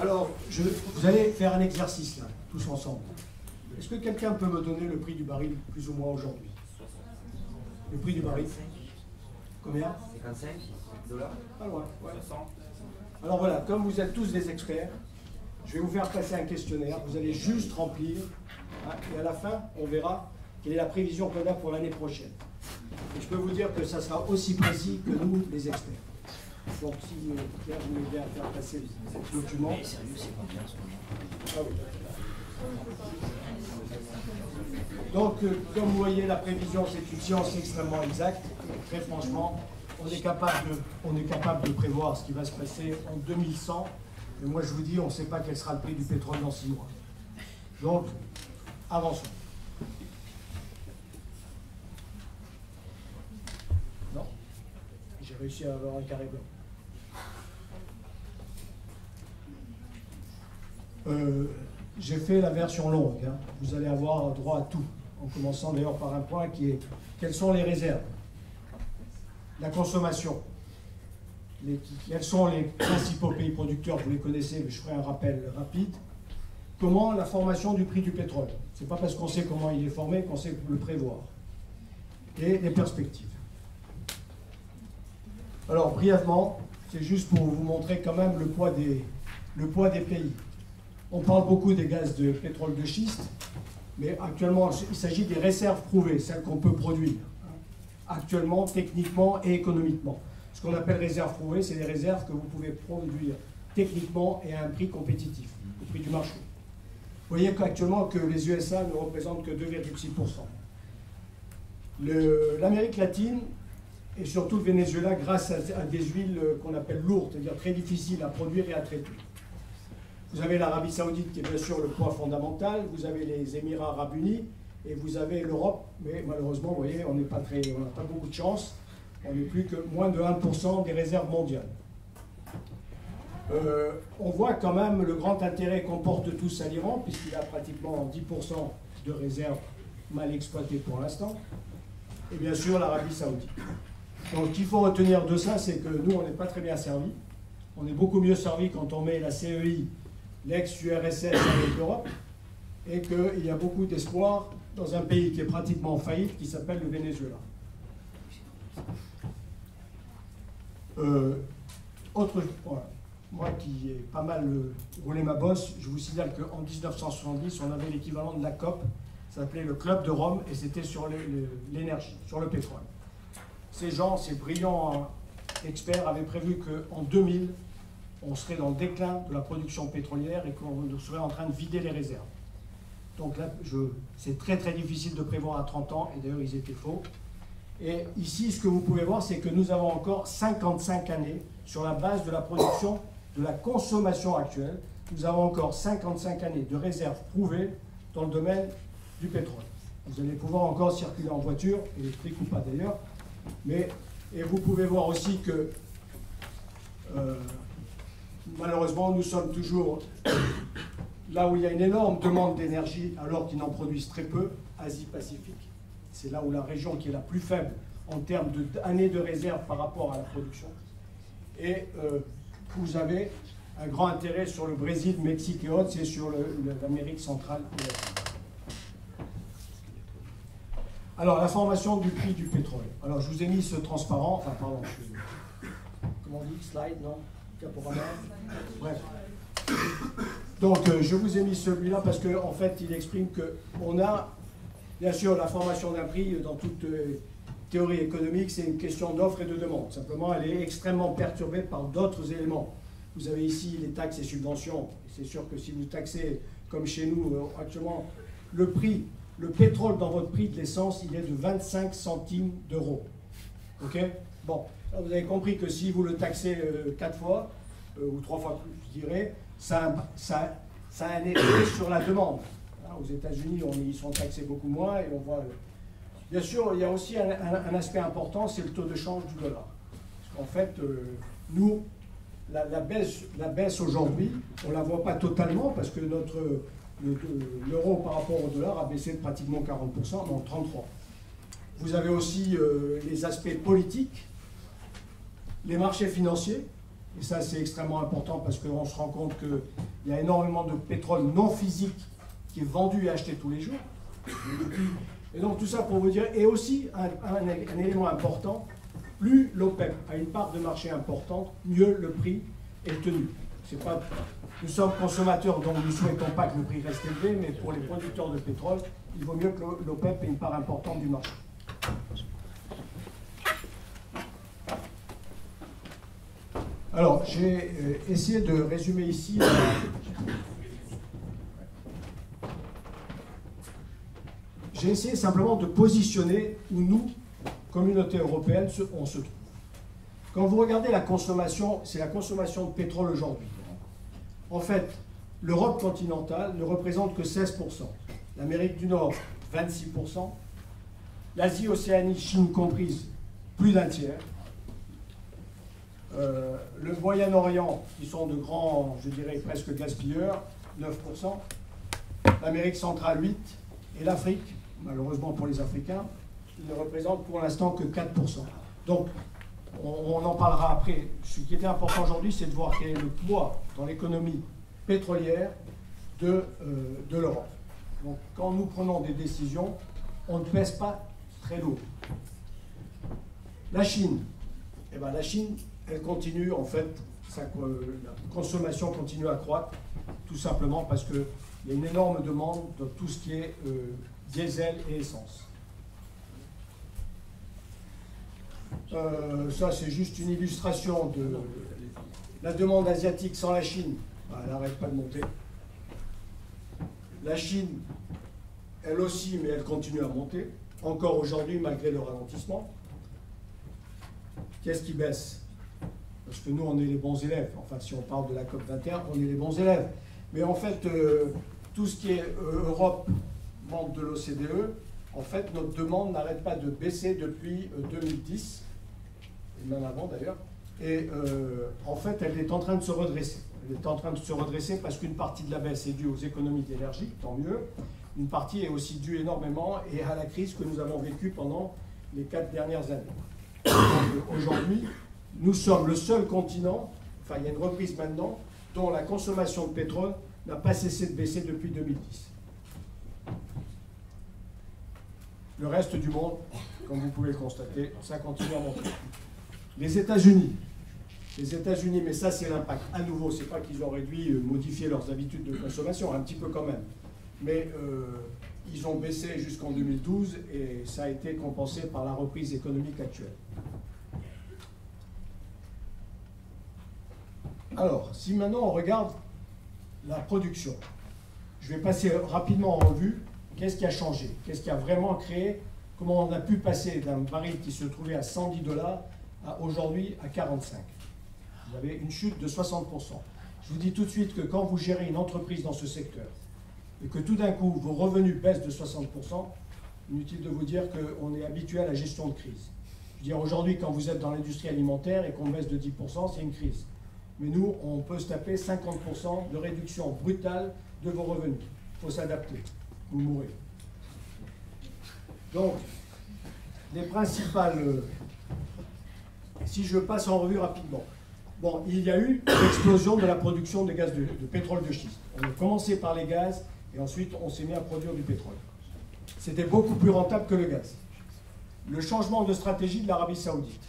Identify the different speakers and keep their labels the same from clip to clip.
Speaker 1: Alors, vous allez faire un exercice là, tous ensemble. Est-ce que quelqu'un peut me donner le prix du baril plus ou moins aujourd'hui? Le prix du baril? Combien?
Speaker 2: 55 dollars.
Speaker 1: Pas loin, ouais.
Speaker 2: 60.
Speaker 1: Alors voilà, comme vous êtes tous des experts, je vais vous faire passer un questionnaire. Vous allez juste remplir, hein, et à la fin, on verra quelle est la prévision qu'on a pour l'année prochaine. Et je peux vous dire que ça sera aussi précis que nous, les experts. Donc si Pierre voulait bien faire passer ce document.
Speaker 2: Mais sérieux, c'est combien ce moment?
Speaker 1: Ah oui. Donc, comme vous voyez, la prévision, c'est une science extrêmement exacte. Très franchement, on est capable de prévoir ce qui va se passer en 2100. Et moi, je vous dis, on ne sait pas quel sera le prix du pétrole dans 6 mois. Donc, avançons. Non? J'ai réussi à avoir un carré blanc. J'ai fait la version longue, hein. Vous allez avoir droit à tout, en commençant d'ailleurs par un point qui est quelles sont les réserves, la consommation, quels sont les principaux pays producteurs, vous les connaissez, mais je ferai un rappel rapide. Comment la formation du prix du pétrole, c'est pas parce qu'on sait comment il est formé qu'on sait le prévoir, et les perspectives. Alors brièvement, c'est juste pour vous montrer quand même le poids des pays. On parle beaucoup des gaz de pétrole de schiste, mais actuellement, il s'agit des réserves prouvées, celles qu'on peut produire, actuellement, techniquement et économiquement. Ce qu'on appelle réserves prouvées, c'est des réserves que vous pouvez produire techniquement et à un prix compétitif, au prix du marché. Vous voyez qu'actuellement, que les USA ne représentent que 2,6%. L'Amérique latine, et surtout le Venezuela, grâce à des huiles qu'on appelle lourdes, c'est-à-dire très difficiles à produire et à traiter. Vous avez l'Arabie Saoudite qui est bien sûr le point fondamental, vous avez les Émirats Arabes Unis et vous avez l'Europe, mais malheureusement, vous voyez, on n'a pas beaucoup de chance, on n'est plus que moins de 1% des réserves mondiales. On voit quand même le grand intérêt qu'on porte tous à l'Iran, puisqu'il a pratiquement 10% de réserves mal exploitées pour l'instant, et bien sûr l'Arabie Saoudite. Donc ce qu'il faut retenir de ça, c'est que nous, on n'est pas très bien servis. On est beaucoup mieux servi quand on met la CEI, l'ex-URSS avec l'Europe, et qu'il y a beaucoup d'espoir dans un pays qui est pratiquement en faillite, qui s'appelle le Venezuela. Voilà. Moi qui ai pas mal roulé ma bosse, je vous signale qu'en 1970, on avait l'équivalent de la COP, ça s'appelait le Club de Rome, et c'était sur l'énergie, sur le pétrole. Ces gens, ces brillants experts avaient prévu qu'en 2000, on serait dans le déclin de la production pétrolière et qu'on serait en train de vider les réserves. Donc là, c'est très très difficile de prévoir à 30 ans, et d'ailleurs ils étaient faux. Et ici, ce que vous pouvez voir, c'est que nous avons encore 55 années sur la base de la production, de la consommation actuelle. Nous avons encore 55 années de réserves prouvées dans le domaine du pétrole. Vous allez pouvoir encore circuler en voiture, électrique ou pas d'ailleurs, et vous pouvez voir aussi que malheureusement, nous sommes toujours là où il y a une énorme demande d'énergie, alors qu'ils n'en produisent très peu, Asie-Pacifique. C'est là où la région qui est la plus faible en termes d'années de réserve par rapport à la production. Et vous avez un grand intérêt sur le Brésil, Mexique et autres, c'est sur l'Amérique centrale et l'Asie. Alors, la formation du prix du pétrole. Alors, je vous ai mis ce transparent, enfin, pardon, comment on dit, slide, non? Bref. Donc, je vous ai mis celui-là parce qu'en fait, il exprime qu'on a, bien sûr, la formation d'un prix dans toute théorie économique, c'est une question d'offre et de demande. Simplement, elle est extrêmement perturbée par d'autres éléments. Vous avez ici les taxes et subventions. C'est sûr que si vous taxez, comme chez nous, actuellement, le pétrole dans votre prix de l'essence, il est de 25 centimes d'euros. OK? Bon. Alors vous avez compris que si vous le taxez 4 fois, ou 3 fois plus, je dirais, ça a un effet sur la demande. Hein, aux États-Unis, ils sont taxés beaucoup moins, et on voit... Bien sûr, il y a aussi un aspect important, c'est le taux de change du dollar. Parce qu'en fait, nous, la baisse aujourd'hui, on ne la voit pas totalement, parce que l'euro par rapport au dollar a baissé de pratiquement 40%, non 33%. Vous avez aussi les aspects politiques, les marchés financiers, et ça c'est extrêmement important parce qu'on se rend compte que Il y a énormément de pétrole non physique qui est vendu et acheté tous les jours. Et donc tout ça pour vous dire, et aussi un élément important, plus l'OPEP a une part de marché importante, mieux le prix est tenu. Pas, nous sommes consommateurs, donc nous ne souhaitons pas que le prix reste élevé, mais pour les producteurs de pétrole, il vaut mieux que l'OPEP ait une part importante du marché. Alors, j'ai essayé de résumer ici. J'ai essayé simplement de positionner où nous, communauté européenne, on se trouve. Quand vous regardez la consommation, c'est la consommation de pétrole aujourd'hui. En fait, l'Europe continentale ne représente que 16%. L'Amérique du Nord, 26%. L'Asie, Océanie, Chine comprise, plus d'un tiers. Le Moyen-Orient, qui sont de grands, je dirais presque gaspilleurs, 9%. L'Amérique centrale, 8%. Et l'Afrique, malheureusement pour les Africains, il ne représente pour l'instant que 4%. Donc, on en parlera après. Ce qui était important aujourd'hui, c'est de voir quel est le poids dans l'économie pétrolière de l'Europe. Donc, quand nous prenons des décisions, on ne pèse pas très lourd. La Chine, eh ben, la Chine, elle continue, en fait, la consommation continue à croître, tout simplement parce qu'il y a une énorme demande de tout ce qui est diesel et essence. Ça, c'est juste une illustration de la demande asiatique sans la Chine. Elle n'arrête pas de monter. La Chine, elle aussi, mais elle continue à monter, encore aujourd'hui, malgré le ralentissement. Qu'est-ce qui baisse? Parce que nous, on est les bons élèves. Enfin, si on parle de la COP 21, on est les bons élèves. Mais en fait, tout ce qui est Europe, membre de l'OCDE, en fait, notre demande n'arrête pas de baisser depuis 2010, et même avant d'ailleurs. Et en fait, elle est en train de se redresser. Elle est en train de se redresser parce qu'une partie de la baisse est due aux économies d'énergie, tant mieux. Une partie est aussi due énormément et à la crise que nous avons vécue pendant les 4 dernières années. Aujourd'hui, nous sommes le seul continent, enfin il y a une reprise maintenant, dont la consommation de pétrole n'a pas cessé de baisser depuis 2010. Le reste du monde, comme vous pouvez le constater, ça continue à monter. Les États-Unis, mais ça c'est l'impact. À nouveau, c'est pas qu'ils ont réduit, modifié leurs habitudes de consommation, un petit peu quand même. Mais ils ont baissé jusqu'en 2012 et ça a été compensé par la reprise économique actuelle. Alors, si maintenant on regarde la production, je vais passer rapidement en revue qu'est-ce qui a changé, qu'est-ce qui a vraiment créé, comment on a pu passer d'un baril qui se trouvait à 110 $ à aujourd'hui à 45. Vous avez une chute de 60%. Je vous dis tout de suite que quand vous gérez une entreprise dans ce secteur et que tout d'un coup vos revenus baissent de 60%, inutile de vous dire qu'on est habitué à la gestion de crise. Je veux dire, aujourd'hui, quand vous êtes dans l'industrie alimentaire et qu'on baisse de 10%, c'est une crise. Mais nous, on peut se taper 50% de réduction brutale de vos revenus. Il faut s'adapter. Vous mourrez. Donc, les principales... Si je passe en revue rapidement. Bon, il y a eu l'explosion de la production de gaz de pétrole de schiste. On a commencé par les gaz et ensuite on s'est mis à produire du pétrole. C'était beaucoup plus rentable que le gaz. Le changement de stratégie de l'Arabie Saoudite.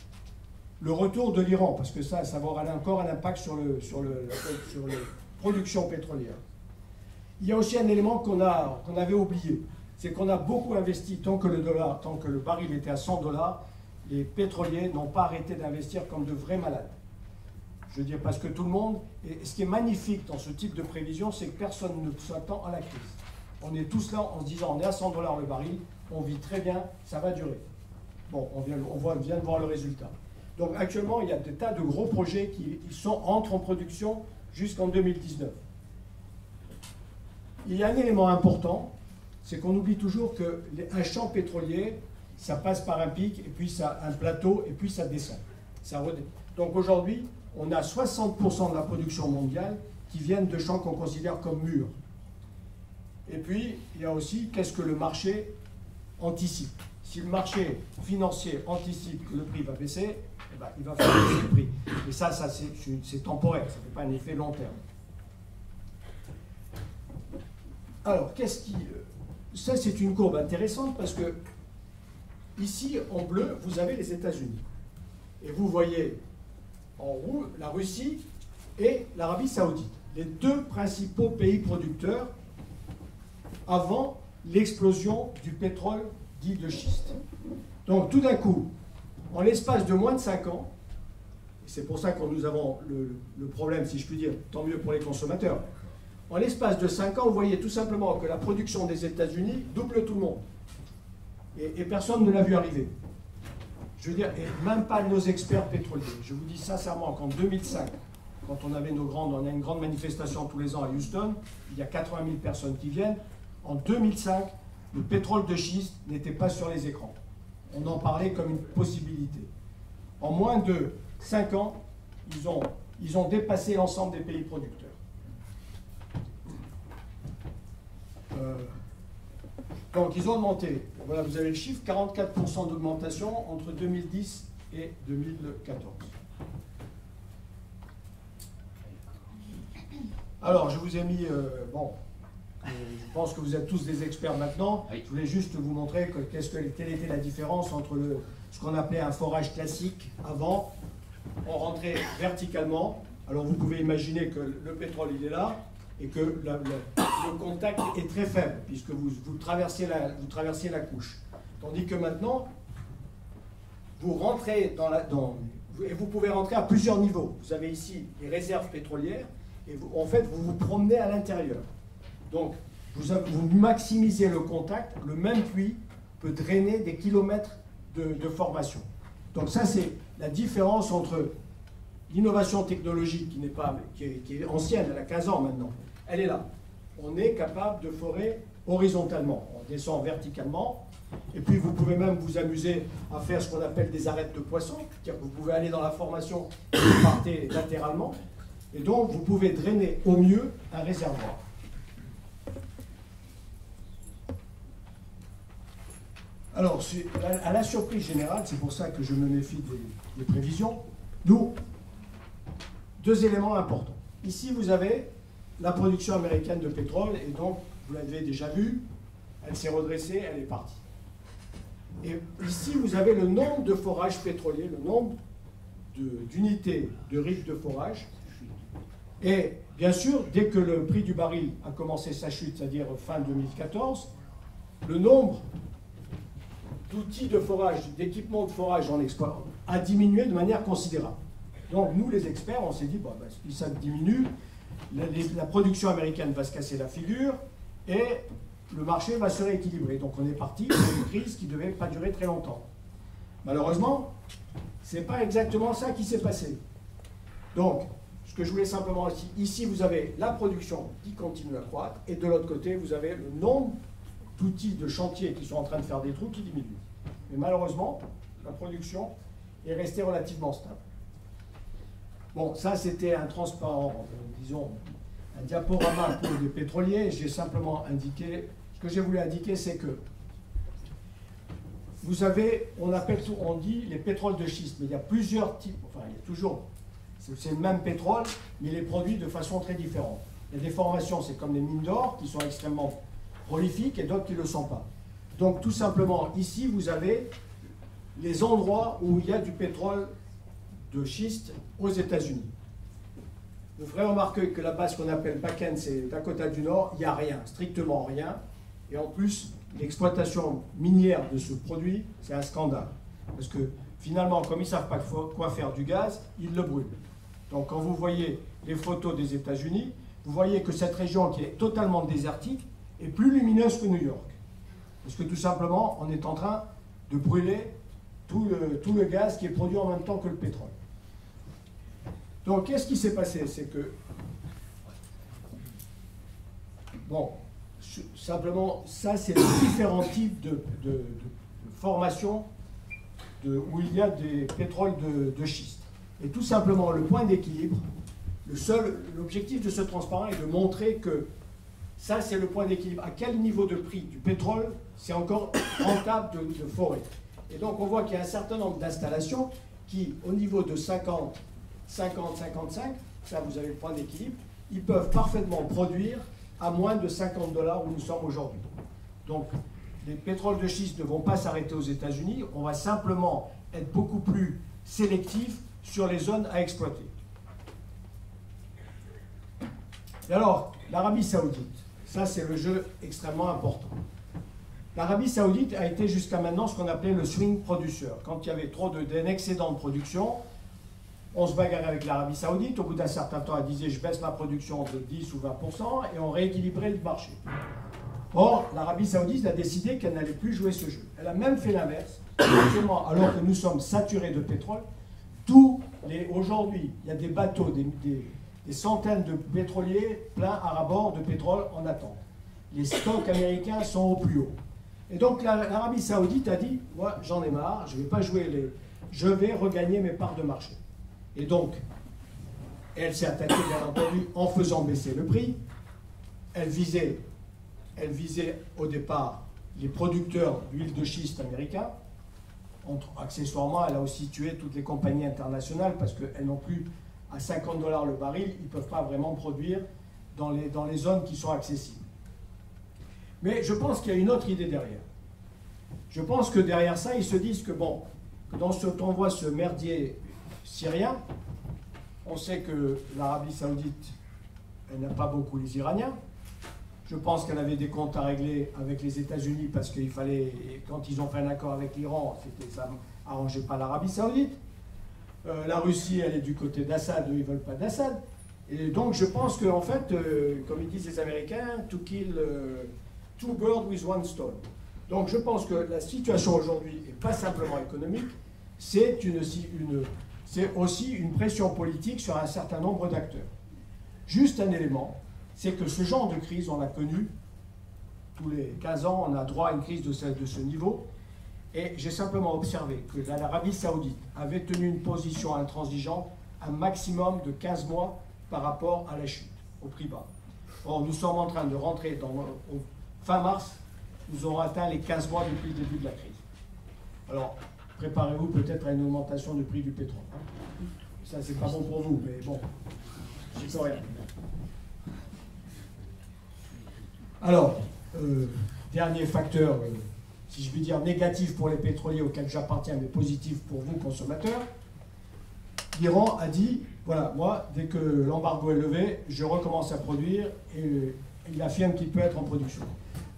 Speaker 1: Le retour de l'Iran, parce que ça va avoir encore un impact sur la production pétrolière. Il y a aussi un élément qu'on avait oublié, c'est qu'on a beaucoup investi tant que le baril était à 100 $, les pétroliers n'ont pas arrêté d'investir comme de vrais malades. Je veux dire, parce que tout le monde, et ce qui est magnifique dans ce type de prévision, c'est que personne ne s'attend à la crise. On est tous là en se disant, on est à 100 $ le baril, on vit très bien, ça va durer. Bon, on vient de voir le résultat. Donc actuellement, il y a des tas de gros projets qui entrent en production jusqu'en 2019. Il y a un élément important, c'est qu'on oublie toujours qu'un champ pétrolier, ça passe par un pic, et puis un plateau, et puis ça descend. Donc aujourd'hui, on a 60% de la production mondiale qui viennent de champs qu'on considère comme mûrs. Et puis, il y a aussi, qu'est-ce que le marché anticipe? Si le marché financier anticipe que le prix va baisser, eh ben, il va faire baisser le prix. Et ça c'est temporaire, ça ne fait pas un effet long terme. Alors, ça, c'est une courbe intéressante parce que ici, en bleu, vous avez les États-Unis. Et vous voyez en rouge la Russie et l'Arabie Saoudite, les deux principaux pays producteurs avant l'explosion du pétrole dit de schiste. Donc, tout d'un coup, en l'espace de moins de 5 ans, c'est pour ça que nous avons le problème, si je puis dire, tant mieux pour les consommateurs. En l'espace de 5 ans, vous voyez tout simplement que la production des États-Unis double tout le monde. Et personne ne l'a vu arriver. Je veux dire, et même pas nos experts pétroliers. Je vous dis sincèrement qu'en 2005, quand on a une grande manifestation tous les ans à Houston, il y a 80 000 personnes qui viennent. En 2005, le pétrole de schiste n'était pas sur les écrans. On en parlait comme une possibilité. En moins de 5 ans, ils ont dépassé l'ensemble des pays producteurs. Donc, ils ont augmenté. Voilà, vous avez le chiffre, 44% d'augmentation entre 2010 et 2014. Alors, je vous ai mis... je pense que vous êtes tous des experts maintenant.
Speaker 2: Oui.
Speaker 1: Je voulais juste vous montrer quelle était la différence entre ce qu'on appelait un forage classique avant. On rentrait verticalement. Alors, vous pouvez imaginer que le pétrole, il est là, et que le contact est très faible, puisque vous traversez la couche. Tandis que maintenant, vous rentrez et vous pouvez rentrer à plusieurs niveaux. Vous avez ici les réserves pétrolières, et en fait, vous vous promenez à l'intérieur. Donc, vous maximisez le contact, le même puits peut drainer des kilomètres de formation. Donc ça, c'est la différence entre l'innovation technologique qui est ancienne, elle a 15 ans maintenant. Elle est là. On est capable de forer horizontalement. On descend verticalement. Et puis, vous pouvez même vous amuser à faire ce qu'on appelle des arêtes de poisson. C'est-à-dire que vous pouvez aller dans la formation et vous partez latéralement. Et donc, vous pouvez drainer au mieux un réservoir. Alors, à la surprise générale, c'est pour ça que je me méfie des prévisions, nous, deux éléments importants. Ici, vous avez la production américaine de pétrole, et donc, vous l'avez déjà vu, elle s'est redressée, elle est partie. Et ici, vous avez le nombre de forages pétroliers, le nombre d'unités de rives de forage. Et bien sûr, dès que le prix du baril a commencé sa chute, c'est-à-dire fin 2014, le nombre d'outils de forage, d'équipements de forage en export a diminué de manière considérable. Donc nous, les experts, on s'est dit, si ça diminue, la production américaine va se casser la figure et le marché va se rééquilibrer. Donc on est parti pour une crise qui ne devait pas durer très longtemps. Malheureusement, ce n'est pas exactement ça qui s'est passé. Donc, ce que je voulais simplement ici, vous avez la production qui continue à croître, et de l'autre côté, vous avez le nombre d'outils de chantier qui sont en train de faire des trous qui diminuent. Mais malheureusement, la production est restée relativement stable. Bon, ça c'était un transparent, disons, un diaporama pour des pétroliers. J'ai simplement indiqué, ce que j'ai voulu indiquer, c'est que vous avez, on dit les pétroles de schiste, mais il y a plusieurs types, enfin il y a toujours, c'est le même pétrole, mais il est produit de façon très différente. Il y a des formations, c'est comme les mines d'or, qui sont extrêmement prolifiques, et d'autres qui ne le sont pas. Donc tout simplement, ici, vous avez les endroits où il y a du pétrole de schiste aux États-Unis. Vous ferez remarquer que la base qu'on appelle Bakken, c'est Dakota du Nord, il n'y a rien, strictement rien. Et en plus, l'exploitation minière de ce produit, c'est un scandale. Parce que finalement, comme ils ne savent pas quoi faire du gaz, ils le brûlent. Donc quand vous voyez les photos des États-Unis, vous voyez que cette région qui est totalement désertique est plus lumineuse que New York. Parce que tout simplement, on est en train de brûler tout le gaz qui est produit en même temps que le pétrole. Donc, qu'est-ce qui s'est passé? C'est que, bon, simplement, ça, c'est les différents types de formations où il y a des pétroles de schiste. Et tout simplement, le point d'équilibre, l'objectif de ce transparent est de montrer que ça, c'est le point d'équilibre. À quel niveau de prix du pétrole, c'est encore rentable de forer. Et donc, on voit qu'il y a un certain nombre d'installations qui, au niveau de 50, 55, ça, vous avez le point d'équilibre, ils peuvent parfaitement produire à moins de 50 $ où nous sommes aujourd'hui. Donc, les pétroles de schiste ne vont pas s'arrêter aux États-Unis, on va simplement être beaucoup plus sélectif sur les zones à exploiter. Et alors, l'Arabie Saoudite, ça c'est le jeu extrêmement important. L'Arabie Saoudite a été jusqu'à maintenant ce qu'on appelait le swing producer. Quand il y avait trop d'un excédent de production, on se bagarrait avec l'Arabie Saoudite. Au bout d'un certain temps, elle disait je baisse ma production de 10 ou 20% et on rééquilibrait le marché. Or, l'Arabie Saoudite a décidé qu'elle n'allait plus jouer ce jeu. Elle a même fait l'inverse. Alors que nous sommes saturés de pétrole, aujourd'hui, il y a des bateaux, des centaines de pétroliers pleins à rabord de pétrole en attente. Les stocks américains sont au plus haut. Et donc l'Arabie Saoudite a dit, moi j'en ai marre, je ne vais pas jouer je vais regagner mes parts de marché. Et donc, elle s'est attaquée bien entendu en faisant baisser le prix. Elle visait au départ les producteurs d'huile de schiste américains. Accessoirement, elle a aussi tué toutes les compagnies internationales parce qu'elles n'ont plus à 50 $ le baril, ils ne peuvent pas vraiment produire dans les zones qui sont accessibles. Mais je pense qu'il y a une autre idée derrière. Je pense que derrière ça, ils se disent que bon, quand on voit ce merdier syrien, on sait que l'Arabie Saoudite, elle n'a pas beaucoup les Iraniens. Je pense qu'elle avait des comptes à régler avec les États-Unis parce qu'il fallait, quand ils ont fait un accord avec l'Iran, ça n'arrangeait pas l'Arabie Saoudite. La Russie, elle est du côté d'Assad, eux, ils ne veulent pas d'Assad. Et donc je pense qu'en fait, comme ils disent les Américains, to kill two birds with one stone. Donc je pense que la situation aujourd'hui n'est pas simplement économique, c'est aussi une pression politique sur un certain nombre d'acteurs. Juste un élément, c'est que ce genre de crise, on l'a connu tous les 15 ans, on a droit à une crise de ce niveau. Et j'ai simplement observé que l'Arabie Saoudite avait tenu une position intransigeante un maximum de 15 mois par rapport à la chute, au prix bas. Or, nous sommes en train de rentrer fin mars, nous aurons atteint les 15 mois depuis le début de la crise. Alors, préparez-vous peut-être à une augmentation du prix du pétrole. Hein. Ça, c'est pas bon pour vous, mais bon, j'y peux rien. Alors, dernier facteur, si je puis dire négatif pour les pétroliers auxquels j'appartiens, mais positif pour vous, consommateurs, l'Iran a dit, voilà, moi, dès que l'embargo est levé, je recommence à produire, et il affirme qu'il peut être en production.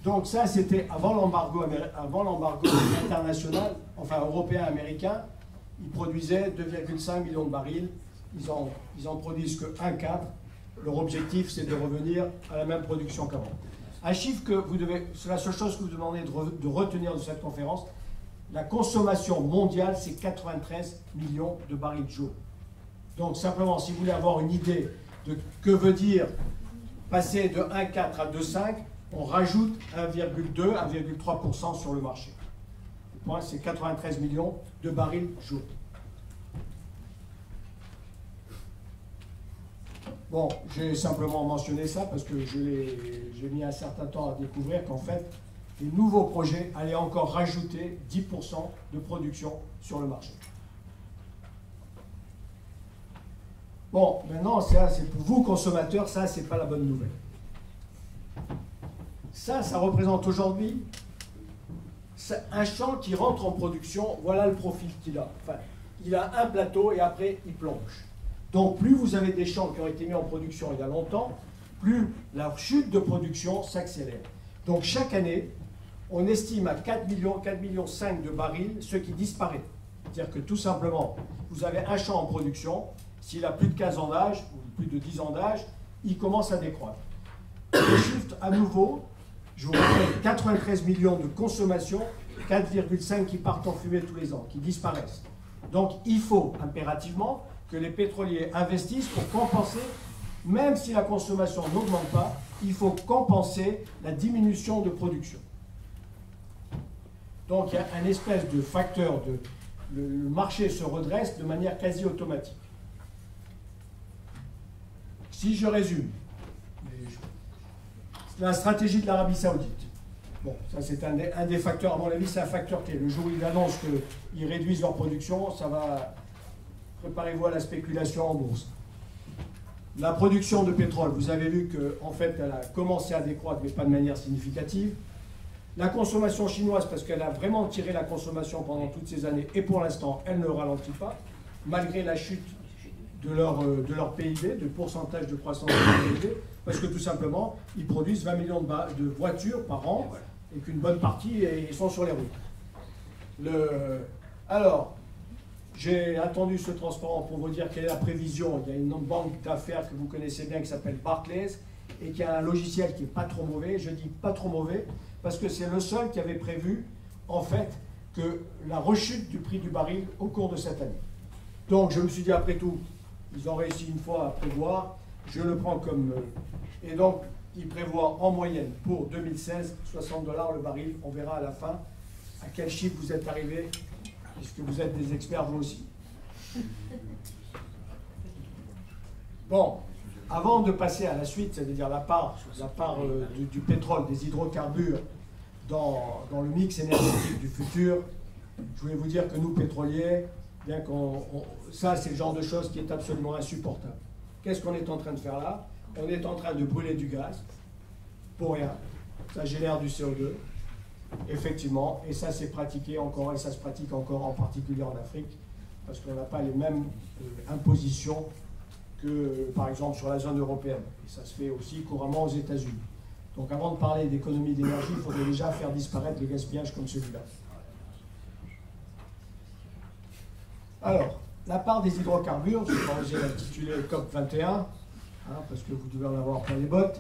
Speaker 1: Donc ça, c'était avant l'embargo international, enfin européen, américain, ils produisaient 2,5 millions de barils, ils en produisent que 1,4. Leur objectif, c'est de revenir à la même production qu'avant. Un chiffre que c'est la seule chose que vous demandez de retenir de cette conférence, la consommation mondiale, c'est 93 millions de barils de jour. Donc simplement, si vous voulez avoir une idée de que veut dire passer de 1,4 à 2,5, on rajoute 1,2, 1,3% sur le marché. Le point, c'est 93 millions de barils jour. Bon, j'ai simplement mentionné ça parce que j'ai mis un certain temps à découvrir qu'en fait, les nouveaux projets allaient encore rajouter 10% de production sur le marché. Bon, maintenant, ça, c'est pour vous, consommateurs, ça, c'est pas la bonne nouvelle. Ça représente aujourd'hui un champ qui rentre en production. Voilà le profil qu'il a. Enfin, il a un plateau et après, il plonge. Donc, plus vous avez des champs qui ont été mis en production il y a longtemps, plus la chute de production s'accélère. Donc, chaque année, on estime à 4 millions, 4,5 millions de barils ce qui disparaît. C'est-à-dire que tout simplement, vous avez un champ en production, s'il a plus de 15 ans d'âge, ou plus de 10 ans d'âge, il commence à décroître. Les chiffres, à nouveau, je vous rappelle, 93 millions de consommation, 4,5 qui partent en fumée tous les ans, qui disparaissent. Donc, il faut impérativement que les pétroliers investissent pour compenser, même si la consommation n'augmente pas, il faut compenser la diminution de production. Donc il y a un espèce de facteur, le marché se redresse de manière quasi automatique. Si je résume, la stratégie de l'Arabie Saoudite. Bon, ça c'est un des facteurs, à mon avis c'est un facteur clé. Le jour où ils annoncent qu'ils réduisent leur production, ça va... Préparez-vous à la spéculation en bourse. La production de pétrole, vous avez vu qu'en fait, elle a commencé à décroître, mais pas de manière significative. La consommation chinoise, parce qu'elle a vraiment tiré la consommation pendant toutes ces années, et pour l'instant, elle ne ralentit pas, malgré la chute de leur PIB, de pourcentage de croissance de leur PIB, parce que tout simplement, ils produisent 20 millions de voitures par an, et qu'une bonne partie sont sur les routes. Alors, j'ai attendu ce transparent pour vous dire quelle est la prévision. Il y a une banque d'affaires que vous connaissez bien qui s'appelle Barclays, et qui a un logiciel qui n'est pas trop mauvais. Je dis pas trop mauvais, parce que c'est le seul qui avait prévu, en fait, que la rechute du prix du baril au cours de cette année. Donc, je me suis dit, après tout, ils ont réussi une fois à prévoir, je le prends comme... et donc, ils prévoient en moyenne pour 2016, 60 $ le baril. On verra à la fin à quel chiffre vous êtes arrivés, puisque vous êtes des experts vous aussi. Bon, avant de passer à la suite, c'est-à-dire la part du pétrole, des hydrocarbures dans le mix énergétique du futur, je voulais vous dire que nous, pétroliers, bien ça, c'est le genre de chose qui est absolument insupportable. Qu'est-ce qu'on est en train de faire là? On est en train de brûler du gaz, pour rien. Ça génère du CO2, effectivement, et ça s'est pratiqué encore, et ça se pratique encore, en particulier en Afrique, parce qu'on n'a pas les mêmes impositions que, par exemple, sur la zone européenne. Et ça se fait aussi couramment aux États-Unis. Donc avant de parler d'économie d'énergie, il faudrait déjà faire disparaître les gaspillages comme celui-là. Alors, la part des hydrocarbures, je vais pas oser l'intituler COP21, parce que vous devez en avoir plein les bottes,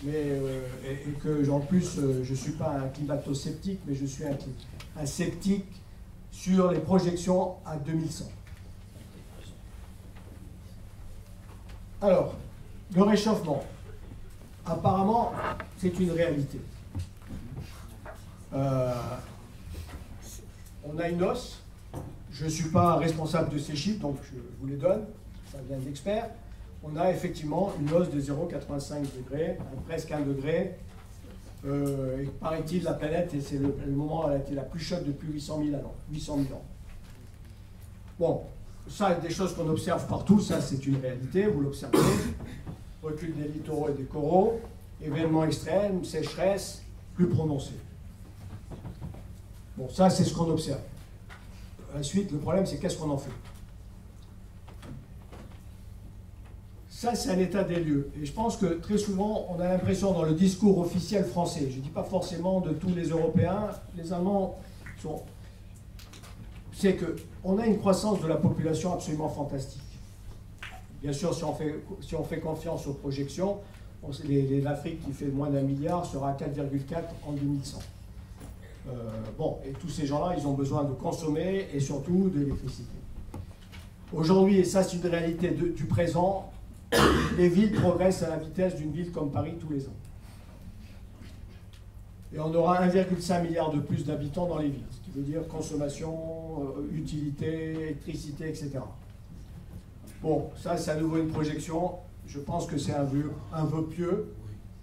Speaker 1: mais, et que, en plus, je ne suis pas un climato-sceptique, mais je suis un sceptique sur les projections à 2100. Alors, le réchauffement, apparemment, c'est une réalité. On a une hausse. Je ne suis pas responsable de ces chiffres, donc je vous les donne, ça vient d'experts. On a effectivement une hausse de 0,85 degrés, presque 1 degré. Et paraît-il, la planète, et c'est le moment où elle a été la plus chaude depuis 800 000 ans. Bon, ça, des choses qu'on observe partout, ça c'est une réalité, vous l'observez. Recul des littoraux et des coraux, événements extrêmes, sécheresse plus prononcée. Bon, ça c'est ce qu'on observe. Ensuite, le problème, c'est qu'est-ce qu'on en fait? Ça, c'est un état des lieux. Et je pense que très souvent, on a l'impression dans le discours officiel français, je ne dis pas forcément de tous les Européens, les Allemands sont... C'est qu'on a une croissance de la population absolument fantastique. Bien sûr, si on fait confiance aux projections, l'Afrique qui fait moins d'1 milliard sera à 4,4 en 2100. Bon, et tous ces gens-là, ils ont besoin de consommer et surtout d'électricité. Aujourd'hui, et ça c'est une réalité du présent, les villes progressent à la vitesse d'une ville comme Paris tous les ans. Et on aura 1,5 milliard de plus d'habitants dans les villes, ce qui veut dire consommation, utilité, électricité, etc. Bon, ça c'est à nouveau une projection, je pense que c'est un vœu pieux.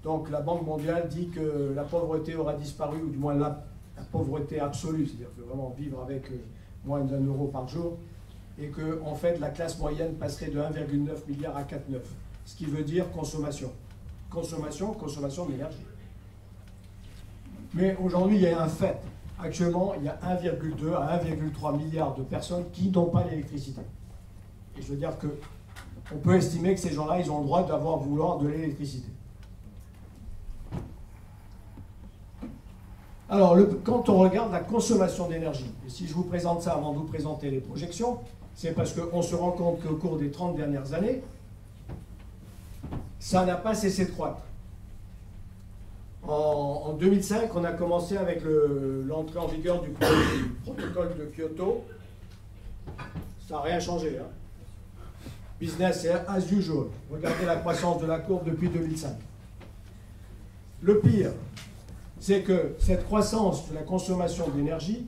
Speaker 1: Donc la Banque mondiale dit que la pauvreté aura disparu, ou du moins la pauvreté absolue, c'est-à-dire que vraiment vivre avec moins d'1 euro par jour, et que en fait la classe moyenne passerait de 1,9 milliard à 4,9, ce qui veut dire consommation d'énergie. Mais aujourd'hui il y a un fait, actuellement il y a 1,2 à 1,3 milliard de personnes qui n'ont pas l'électricité. Et je veux dire que on peut estimer que ces gens-là, ils ont le droit vouloir de l'électricité. Alors, quand on regarde la consommation d'énergie, et si je vous présente ça avant de vous présenter les projections, c'est parce qu'on se rend compte qu'au cours des 30 dernières années, ça n'a pas cessé de croître. En 2005, on a commencé avec l'entrée en vigueur du protocole de Kyoto. Ça n'a rien changé. Hein. Business as usual. Regardez la croissance de la courbe depuis 2005. Le pire, c'est que cette croissance de la consommation d'énergie,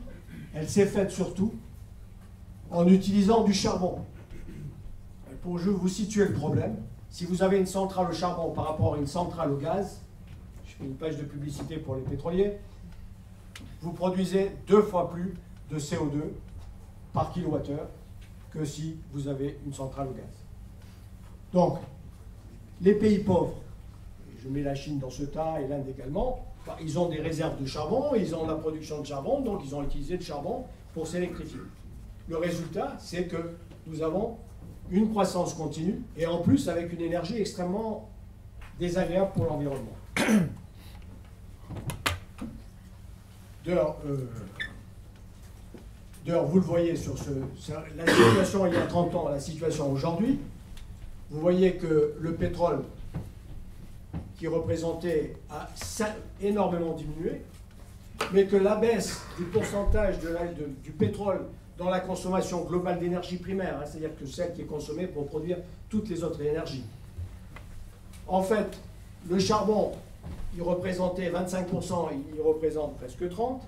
Speaker 1: elle s'est faite surtout en utilisant du charbon. Et pour vous situer le problème, si vous avez une centrale au charbon par rapport à une centrale au gaz, je fais une page de publicité pour les pétroliers, vous produisez 2 fois plus de CO2 par kilowattheure que si vous avez une centrale au gaz. Donc, les pays pauvres, je mets la Chine dans ce tas et l'Inde également, ils ont des réserves de charbon, ils ont la production de charbon, donc ils ont utilisé le charbon pour s'électrifier. Le résultat, c'est que nous avons une croissance continue et en plus avec une énergie extrêmement désagréable pour l'environnement. D'ailleurs, vous le voyez sur la situation il y a 30 ans, la situation aujourd'hui, vous voyez que le pétrole qui représentait a énormément diminué, mais que la baisse du pourcentage du pétrole dans la consommation globale d'énergie primaire, hein, c'est-à-dire que celle qui est consommée pour produire toutes les autres énergies. En fait, le charbon, il représentait 25%, il représente presque 30%,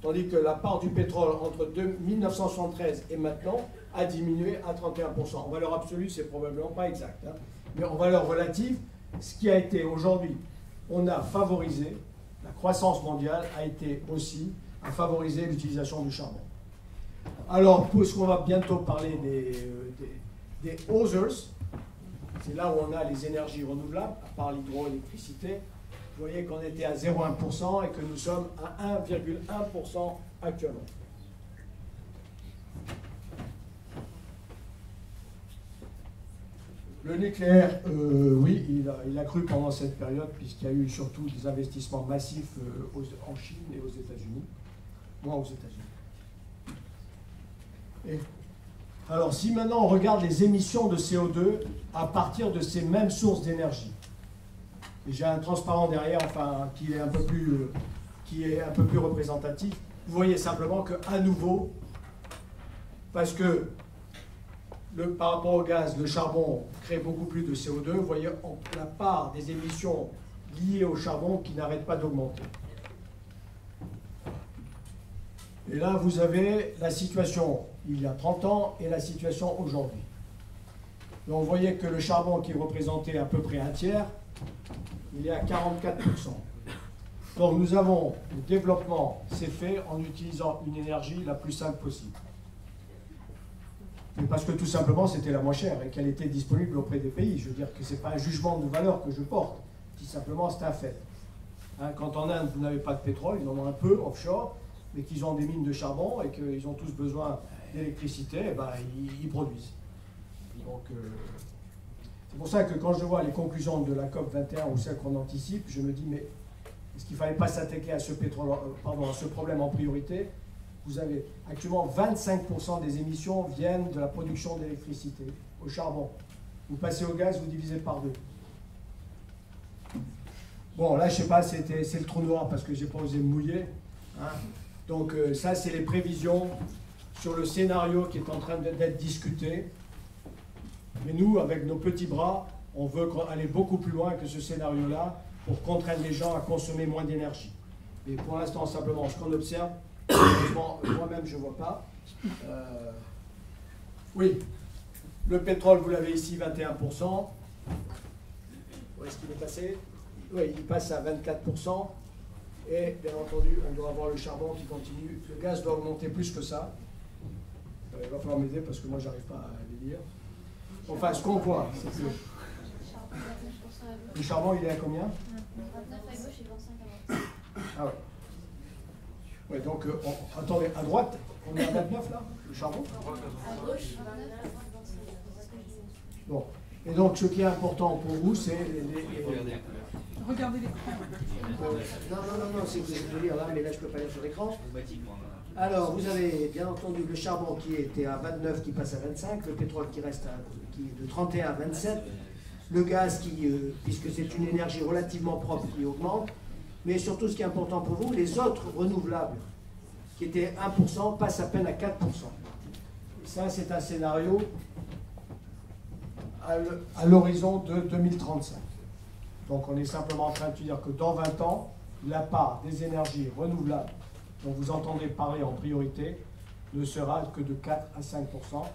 Speaker 1: tandis que la part du pétrole entre 1973 et maintenant a diminué à 31%. En valeur absolue, c'est probablement pas exact, hein, mais en valeur relative, ce qui a été aujourd'hui, on a favorisé, la croissance mondiale a été aussi à favoriser l'utilisation du charbon. Alors, puisqu'on va bientôt parler des others, c'est là où on a les énergies renouvelables, à part l'hydroélectricité, vous voyez qu'on était à 0,1% et que nous sommes à 1,1% actuellement. Le nucléaire, oui, il a cru pendant cette période, puisqu'il y a eu surtout des investissements massifs en Chine et aux États-Unis. Moins aux États-Unis. Alors, si maintenant on regarde les émissions de CO2 à partir de ces mêmes sources d'énergie, et j'ai un transparent derrière, enfin, qui est un peu plus représentatif, vous voyez simplement qu'à nouveau, parce que par rapport au gaz, le charbon crée beaucoup plus de CO2. Vous voyez la part des émissions liées au charbon qui n'arrête pas d'augmenter. Et là, vous avez la situation il y a 30 ans et la situation aujourd'hui. Donc, vous voyez que le charbon qui représentait à peu près un tiers, il est à 44%. Donc, nous avons le développement s'est fait en utilisant une énergie la plus simple possible. Mais parce que tout simplement c'était la moins chère et qu'elle était disponible auprès des pays. Je veux dire que ce n'est pas un jugement de valeur que je porte, tout simplement c'est un fait. Hein, quand en Inde vous n'avez pas de pétrole, ils en ont un peu offshore, mais qu'ils ont des mines de charbon et qu'ils ont tous besoin d'électricité, eh ben, ils produisent. Donc c'est pour ça que quand je vois les conclusions de la COP 21 ou celles qu'on anticipe, je me dis mais est-ce qu'il ne fallait pas s'attaquer à ce problème en priorité? Vous avez actuellement 25% des émissions viennent de la production d'électricité au charbon. Vous passez au gaz, vous divisez par 2. Bon, là, je ne sais pas, c'est le trou noir parce que je n'ai pas osé me mouiller. Hein. Donc, ça, c'est les prévisions sur le scénario qui est en train d'être discuté. Mais nous, avec nos petits bras, on veut aller beaucoup plus loin que ce scénario-là pour contraindre les gens à consommer moins d'énergie. Mais pour l'instant, simplement, ce qu'on observe, moi-même, je ne vois pas. Oui, le pétrole, vous l'avez ici, 21%. Où est-ce qu'il est passé? Oui, il passe à 24%. Et bien entendu, on doit avoir le charbon qui continue. Le gaz doit augmenter plus que ça. Il va falloir m'aider parce que moi, je n'arrive pas à les lire. Enfin, ce qu'on voit, c'est que le charbon, il est à combien?
Speaker 3: 29 à gauche et 25 à droite.
Speaker 1: Ah ouais. Ouais, donc, attendez, à droite, on est à 29 là, le charbon?
Speaker 3: À gauche, 29, 25.
Speaker 1: Bon. Et donc, ce qui est important pour vous, c'est
Speaker 4: Regardez l'écran.
Speaker 1: Non, c'est que je vais lire là, mais là, je ne peux pas lire sur l'écran. Alors, vous avez bien entendu le charbon qui était à 29, qui passe à 25, le pétrole qui reste qui est de 31 à 27, le gaz qui, puisque c'est une énergie relativement propre, qui augmente, mais surtout ce qui est important pour vous, les autres renouvelables, qui étaient 1%, passent à peine à 4%. Et ça, c'est un scénario à l'horizon de 2035. Donc on est simplement en train de dire que dans 20 ans, la part des énergies renouvelables dont vous entendez parler en priorité ne sera que de 4 à 5%,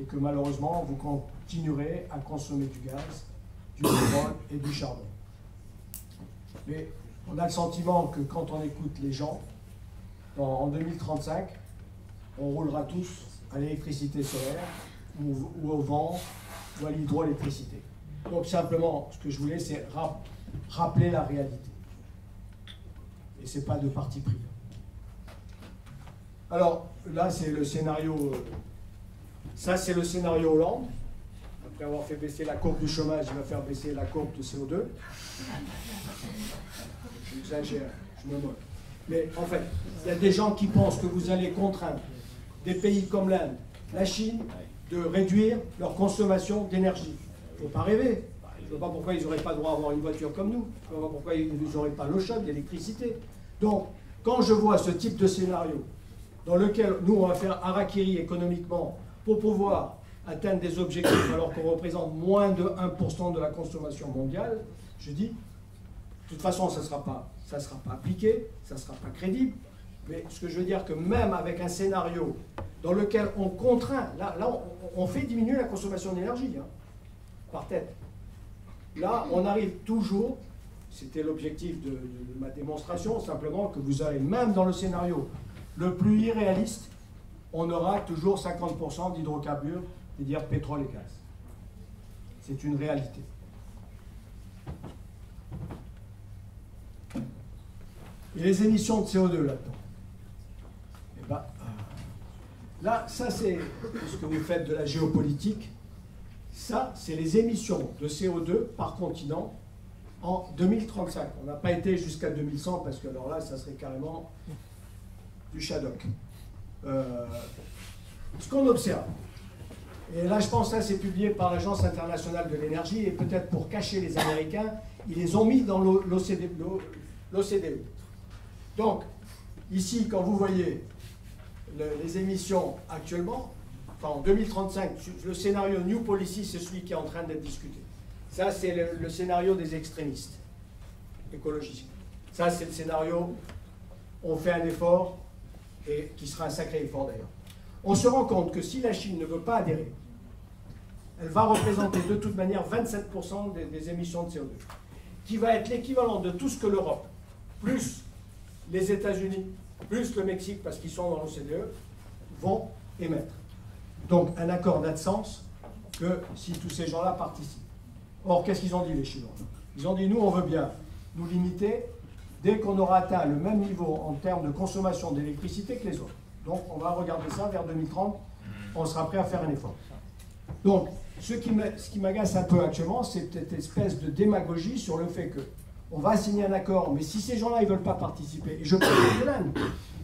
Speaker 1: et que malheureusement, vous continuerez à consommer du gaz, du pétrole et du charbon. Mais on a le sentiment que quand on écoute les gens, en 2035, on roulera tous à l'électricité solaire, ou au vent, ou à l'hydroélectricité. Donc simplement, ce que je voulais, c'est rappeler la réalité. Et ce n'est pas de parti pris. Alors, là, c'est le scénario... ça, c'est le scénario Hollande. Après avoir fait baisser la courbe du chômage, il va faire baisser la courbe de CO2. J'exagère, je me moque. Mais en fait, il y a des gens qui pensent que vous allez contraindre des pays comme l'Inde, la Chine, de réduire leur consommation d'énergie. Il ne faut pas rêver. Je ne vois pas pourquoi ils n'auraient pas le droit à avoir une voiture comme nous. Je ne vois pas pourquoi ils n'auraient pas l'eau chaude, l'électricité. Donc, quand je vois ce type de scénario, dans lequel nous, on va faire harakiri économiquement pour pouvoir atteindre des objectifs alors qu'on représente moins de 1% de la consommation mondiale, je dis, de toute façon, ça ne sera pas appliqué, ça ne sera pas crédible. Mais ce que je veux dire, que même avec un scénario dans lequel on contraint, là on fait diminuer la consommation d'énergie, hein, par tête. Là, on arrive toujours, c'était l'objectif de ma démonstration, simplement que vous avez, même dans le scénario le plus irréaliste, on aura toujours 50% d'hydrocarbures, c'est-à-dire pétrole et gaz. C'est une réalité. Et les émissions de CO2 là-dedans. Eh ben, là, ça c'est ce que vous faites de la géopolitique. Ça, c'est les émissions de CO2 par continent en 2035. On n'a pas été jusqu'à 2100 parce que alors là, ça serait carrément du Shadok. Ce qu'on observe, et là je pense que ça c'est publié par l'Agence internationale de l'énergie, et peut-être pour cacher les Américains, ils les ont mis dans l'OCDE. Donc, ici, quand vous voyez les émissions actuellement, enfin en 2035, le scénario New Policy, c'est celui qui est en train d'être discuté. Ça, c'est le scénario des extrémistes écologistes. Ça, c'est le scénario, on fait un effort, et qui sera un sacré effort d'ailleurs. On se rend compte que si la Chine ne veut pas adhérer, elle va représenter de toute manière 27% des émissions de CO2, qui va être l'équivalent de tout ce que l'Europe, plus les États-Unis, plus le Mexique, parce qu'ils sont dans l'OCDE, vont émettre. Donc un accord n'a de sens que si tous ces gens-là participent. Or, qu'est-ce qu'ils ont dit les Chinois? Ils ont dit, nous on veut bien nous limiter dès qu'on aura atteint le même niveau en termes de consommation d'électricité que les autres. Donc on va regarder ça vers 2030, on sera prêt à faire un effort. Donc, ce qui m'agace un peu actuellement, c'est cette espèce de démagogie sur le fait qu'on va signer un accord, mais si ces gens-là ne veulent pas participer, et je parle de l'Inde,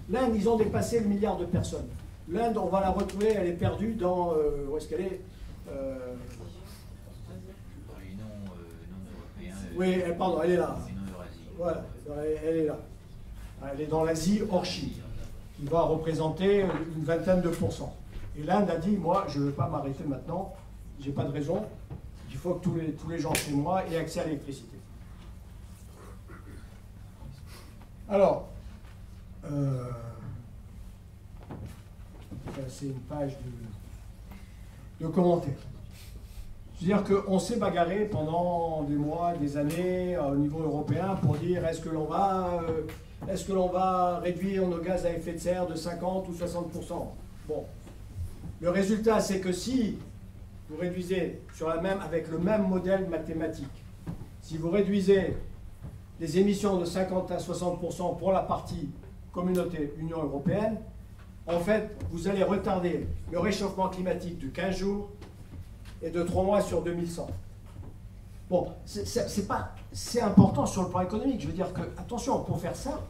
Speaker 1: l'Inde, ils ont dépassé le milliard de personnes. L'Inde, on va la retrouver, elle est perdue dans... où est-ce qu'elle est, oui, pardon, elle est là. Voilà, elle est là. Elle est dans l'Asie hors Chine, qui va représenter une vingtaine de pourcents. Et l'Inde a dit, moi, je ne veux pas m'arrêter maintenant, j'ai pas de raison, il faut que tous les gens chez moi aient accès à l'électricité. Alors, c'est une page de commentaires. C'est-à-dire qu'on s'est bagarré pendant des mois, des années au niveau européen pour dire est-ce que l'on va réduire nos gaz à effet de serre de 50 ou 60%. Bon, le résultat c'est que si vous réduisez avec le même modèle mathématique, si vous réduisez les émissions de 50 à 60% pour la partie communauté Union européenne, en fait, vous allez retarder le réchauffement climatique de 15 jours et de 3 mois sur 2100. Bon, c'est important sur le plan économique. Je veux dire que, attention, pour faire ça,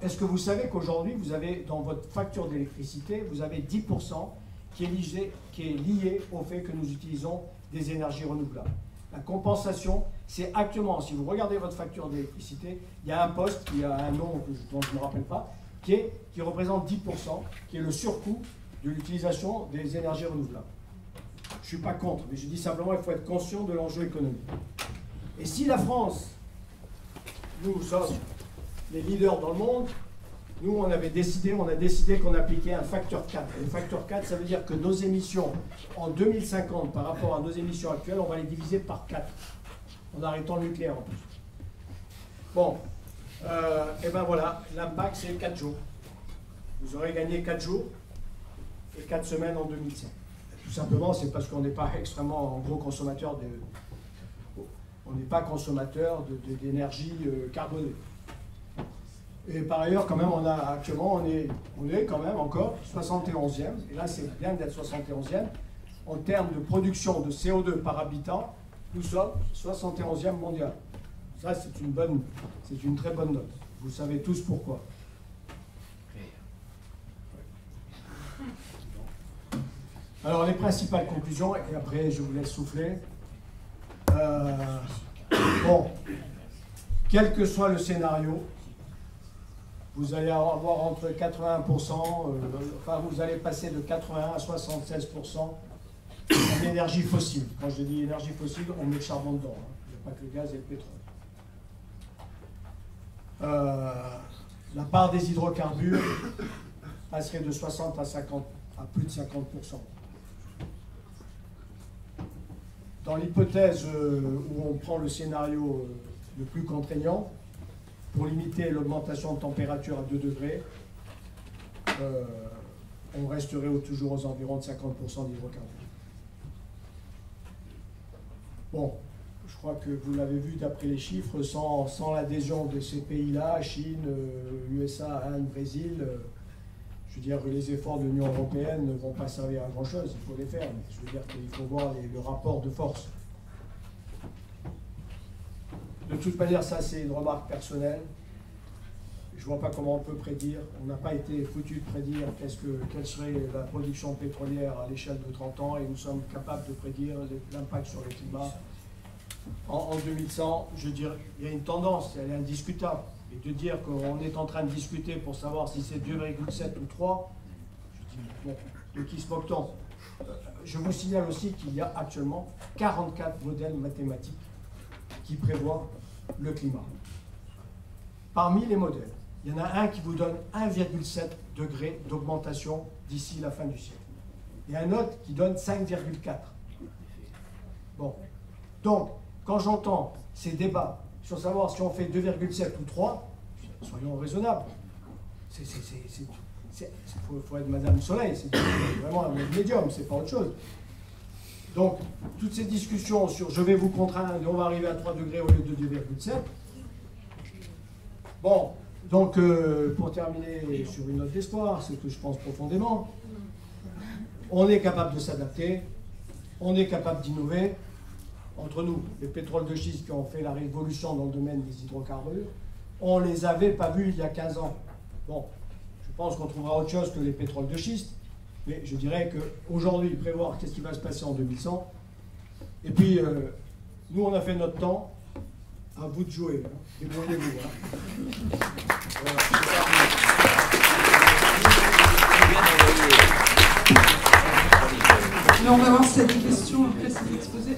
Speaker 1: est-ce que vous savez qu'aujourd'hui, vous avez, dans votre facture d'électricité, vous avez 10% qui est lié au fait que nous utilisons des énergies renouvelables. La compensation, c'est actuellement, si vous regardez votre facture d'électricité, il y a un poste, qui a un nom dont je ne me rappelle pas, qui représente 10%, qui est le surcoût de l'utilisation des énergies renouvelables. Je ne suis pas contre, mais je dis simplement qu'il faut être conscient de l'enjeu économique. Et si la France, nous sommes les leaders dans le monde, nous on a décidé qu'on appliquait un facteur 4. Et le facteur 4, ça veut dire que nos émissions en 2050 par rapport à nos émissions actuelles, on va les diviser par 4, en arrêtant le nucléaire en plus. Bon, et ben voilà, l'impact c'est 4 jours. Vous aurez gagné 4 jours et 4 semaines en 2005. Tout simplement, c'est parce qu'on n'est pas extrêmement gros consommateur On n'est pas consommateur d'énergie carbonée. Et par ailleurs, quand même, actuellement, on est quand même encore 71e, et là c'est bien d'être 71e, en termes de production de CO2 par habitant, nous sommes 71e mondial. Ça, c'est une très bonne note. Vous savez tous pourquoi. Alors, les principales conclusions, et après je vous laisse souffler. Bon, quel que soit le scénario, vous allez avoir entre 81%, enfin vous allez passer de 81 à 76% en énergie fossile. Quand je dis énergie fossile, on met le charbon dedans, hein. Il n'y a pas que le gaz et le pétrole. La part des hydrocarbures passerait de 60 à plus de 50%. Dans l'hypothèse où on prend le scénario le plus contraignant, pour limiter l'augmentation de température à 2 degrés, on resterait toujours aux environs de 50% d'hydrocarbures. Bon, je crois que vous l'avez vu d'après les chiffres, sans l'adhésion de ces pays-là, Chine, USA, Inde, Brésil, je veux dire que les efforts de l'Union européenne ne vont pas servir à grand-chose, il faut les faire, mais je veux dire qu'il faut voir le rapport de force. De toute manière, ça c'est une remarque personnelle. Je ne vois pas comment on peut prédire. On n'a pas été foutu de prédire quelle serait la production pétrolière à l'échelle de 30 ans et nous sommes capables de prédire l'impact sur le climat. En 2100, je dirais, il y a une tendance, elle est indiscutable. Et de dire qu'on est en train de discuter pour savoir si c'est 2,7 ou 3, je dis, bon, de qui se moque-t-on? Je vous signale aussi qu'il y a actuellement 44 modèles mathématiques qui prévoient le climat. Parmi les modèles, il y en a un qui vous donne 1,7 degré d'augmentation d'ici la fin du siècle. Et un autre qui donne 5,4. Bon. Donc, quand j'entends ces débats sur savoir si on fait 2,7 ou 3, soyons raisonnables. Il faut être Madame Soleil, c'est vraiment un médium, c'est pas autre chose. Donc, toutes ces discussions sur je vais vous contraindre et on va arriver à 3 degrés au lieu de 2,7. Bon, donc pour terminer sur une note d'espoir, c'est que je pense profondément, on est capable de s'adapter, on est capable d'innover. Entre nous, les pétroles de schiste qui ont fait la révolution dans le domaine des hydrocarbures, on ne les avait pas vus il y a 15 ans. Bon, je pense qu'on trouvera autre chose que les pétroles de schiste, mais je dirais qu'aujourd'hui, prévoir qu'est-ce qui va se passer en 2100, et puis nous on a fait notre temps, à vous de jouer, hein. Débrouillez-vous. Hein. Voilà.
Speaker 4: Alors on va voir si y a des questions après cet exposé.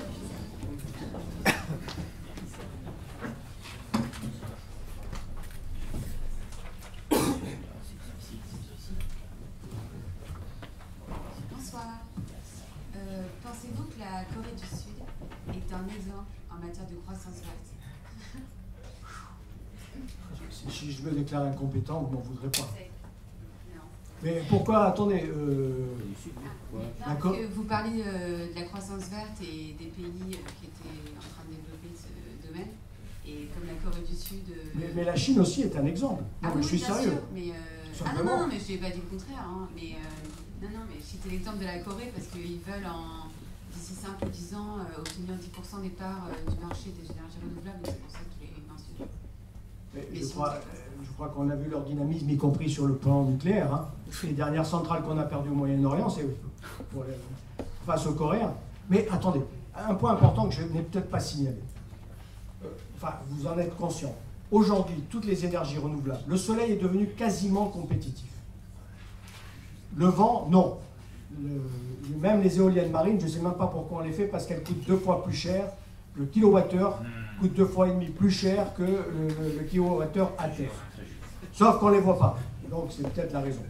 Speaker 5: Pensez-vous que la Corée du Sud est un exemple en matière de croissance verte?
Speaker 1: Si je me déclare incompétent, vous n'en voudrez pas.
Speaker 5: Non.
Speaker 1: Mais pourquoi, attendez,
Speaker 5: Parce que vous parlez de la croissance verte et des pays qui étaient en train de développer ce domaine. Et comme la Corée du Sud...
Speaker 1: mais la Chine aussi est un exemple. Non,
Speaker 5: oui,
Speaker 1: mais je suis sérieux.
Speaker 5: Sûr, mais, non, mais je n'ai pas dit le contraire. Hein, mais mais je citais l'exemple de la Corée parce qu'ils veulent, d'ici 5 ou 10 ans, obtenir 10% des parts du marché des énergies renouvelables. C'est pour ça qu'il est mentionné.
Speaker 1: Je crois qu'on a vu leur dynamisme, y compris sur le plan nucléaire. Hein. Les dernières centrales qu'on a perdues au Moyen-Orient, c'est face aux Coréens. Mais attendez, un point important que je n'ai peut-être pas signalé. Enfin, vous en êtes conscient. Aujourd'hui, toutes les énergies renouvelables, le soleil est devenu quasiment compétitif. Le vent, non. Même les éoliennes marines, je ne sais même pas pourquoi on les fait, parce qu'elles coûtent 2 fois plus cher. Le kilowattheure coûte 2,5 fois plus cher que le kilowattheure à terre. Sauf qu'on ne les voit pas. Donc c'est peut-être la raison.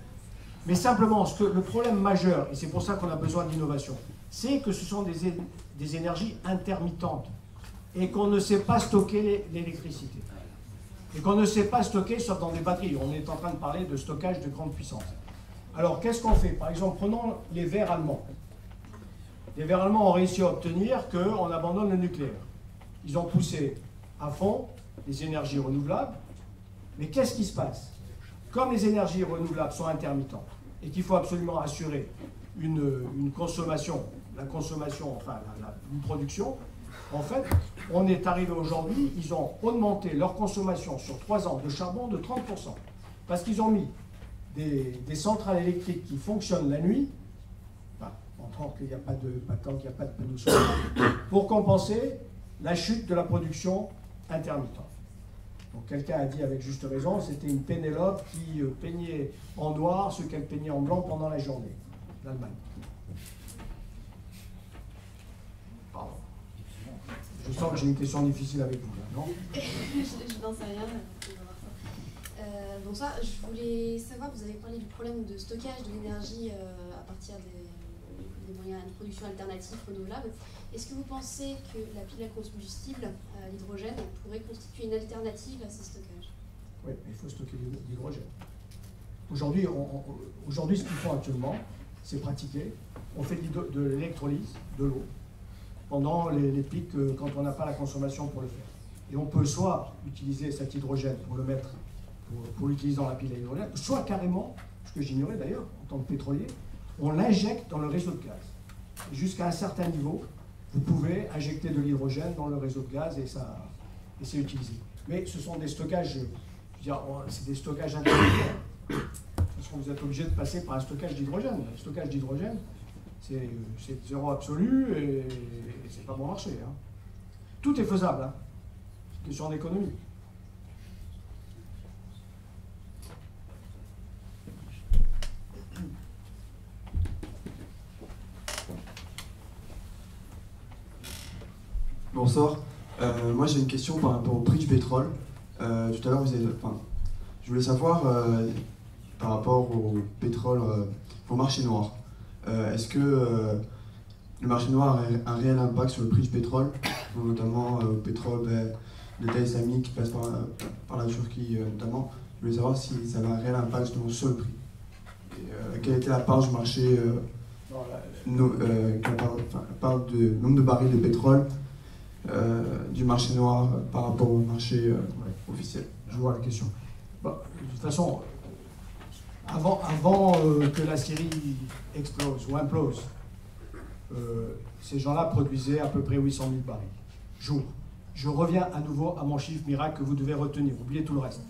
Speaker 1: Mais simplement, le problème majeur, et c'est pour ça qu'on a besoin d'innovation, c'est que ce sont des énergies intermittentes et qu'on ne sait pas stocker l'électricité. Et qu'on ne sait pas stocker sauf dans des batteries. On est en train de parler de stockage de grande puissance. Alors, qu'est-ce qu'on fait? Par exemple, prenons les Verts allemands. Les Verts allemands ont réussi à obtenir qu'on abandonne le nucléaire. ils ont poussé à fond les énergies renouvelables. Mais qu'est-ce qui se passe? Comme les énergies renouvelables sont intermittentes et qu'il faut absolument assurer une consommation, la consommation, enfin une production, en fait, on est arrivé aujourd'hui, ils ont augmenté leur consommation sur 3 ans de charbon de 30%. Parce qu'ils ont mis des centrales électriques qui fonctionnent la nuit, enfin, en tant qu'il n'y a pas de panneaux solaires, pour compenser la chute de la production intermittente. Donc quelqu'un a dit avec juste raison, c'était une Pénélope qui peignait en noir ce qu'elle peignait en blanc pendant la journée, l'Allemagne. Pardon. Je sens que j'ai une question difficile avec vous, là, non?
Speaker 3: Je n'en sais rien. On va voir ça. Donc ça, je voulais savoir, vous avez parlé du problème de stockage de l'énergie à partir des moyens de production alternatifs renouvelables. Est-ce que vous pensez que la pile à combustible, l'hydrogène, pourrait constituer une alternative à ces stockages?
Speaker 1: Oui, mais il faut stocker de l'hydrogène. Aujourd'hui, ce qu'ils font actuellement, c'est pratiquer. On fait de l'électrolyse de l'eau pendant les pics quand on n'a pas la consommation pour le faire. Et on peut soit utiliser cet hydrogène pour le mettre, pour l'utiliser dans la pile à hydrogène, soit carrément, ce que j'ignorais d'ailleurs en tant que pétrolier, on l'injecte dans le réseau de gaz. Et jusqu'à un certain niveau, vous pouvez injecter de l'hydrogène dans le réseau de gaz et c'est utilisé. Mais ce sont des stockages, je veux dire, c'est des stockages intermédiaires. Parce que vous êtes obligé de passer par un stockage d'hydrogène. Le stockage d'hydrogène, c'est zéro absolu et c'est pas bon marché. Hein. Tout est faisable. Hein. C'est une question d'économie.
Speaker 6: Bonsoir. Moi j'ai une question par rapport au prix du pétrole. Tout à l'heure je voulais savoir par rapport au pétrole, au marché noir. Est-ce que le marché noir a un réel impact sur le prix du pétrole, notamment au pétrole d'État islamique qui passe par la Turquie notamment. Je voulais savoir si ça avait un réel impact sur le prix. Et, quelle était la part du marché, la part de nombre de barils de pétrole du marché noir par rapport au marché officiel.
Speaker 1: Je vois la question. Bon, de toute façon, avant que la Syrie explose ou implose, ces gens-là produisaient à peu près 800 000 barils jour. Je reviens à nouveau à mon chiffre miracle que vous devez retenir, oubliez tout le reste.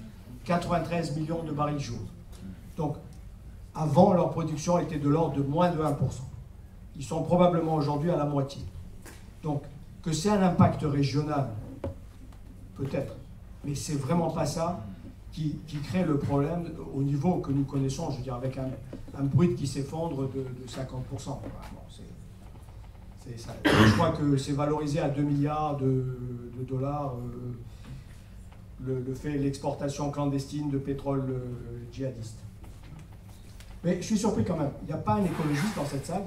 Speaker 1: 93 millions de barils jour. Donc, avant, leur production était de l'ordre de moins de 1%. Ils sont probablement aujourd'hui à la moitié. Donc, que c'est un impact régional, peut-être, mais c'est vraiment pas ça qui crée le problème au niveau que nous connaissons, je veux dire, avec un bruit qui s'effondre de 50%. Bon, ça. Je crois que c'est valorisé à 2 milliards de dollars l'exportation clandestine de pétrole djihadiste. Mais je suis surpris quand même, il n'y a pas un écologiste dans cette salle.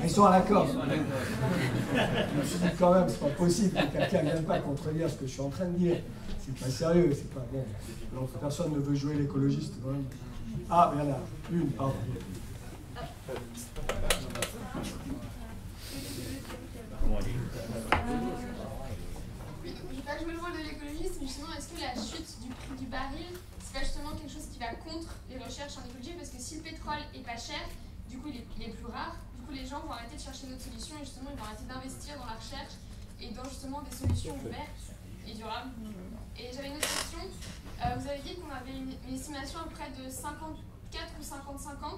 Speaker 1: Ils sont à l'accord. Je me suis dit quand même, c'est pas possible que quelqu'un ne vienne pas contredire ce que je suis en train de dire. C'est pas sérieux, c'est pas bon. Donc personne ne veut jouer l'écologiste. Ah, mais il y en a une, pardon.
Speaker 7: Je vais pas jouer le rôle de l'écologiste, mais justement, est-ce que la chute du prix du baril, c'est pas justement quelque chose qui va contre les recherches en écologie? Parce que si le pétrole est pas cher, du coup il est plus rare, du coup les gens vont arrêter de chercher d'autres solutions et justement ils vont arrêter d'investir dans la recherche et dans justement des solutions vertes et durables. Et j'avais une autre question, vous avez dit qu'on avait une estimation à peu près de 54 ou 55 ans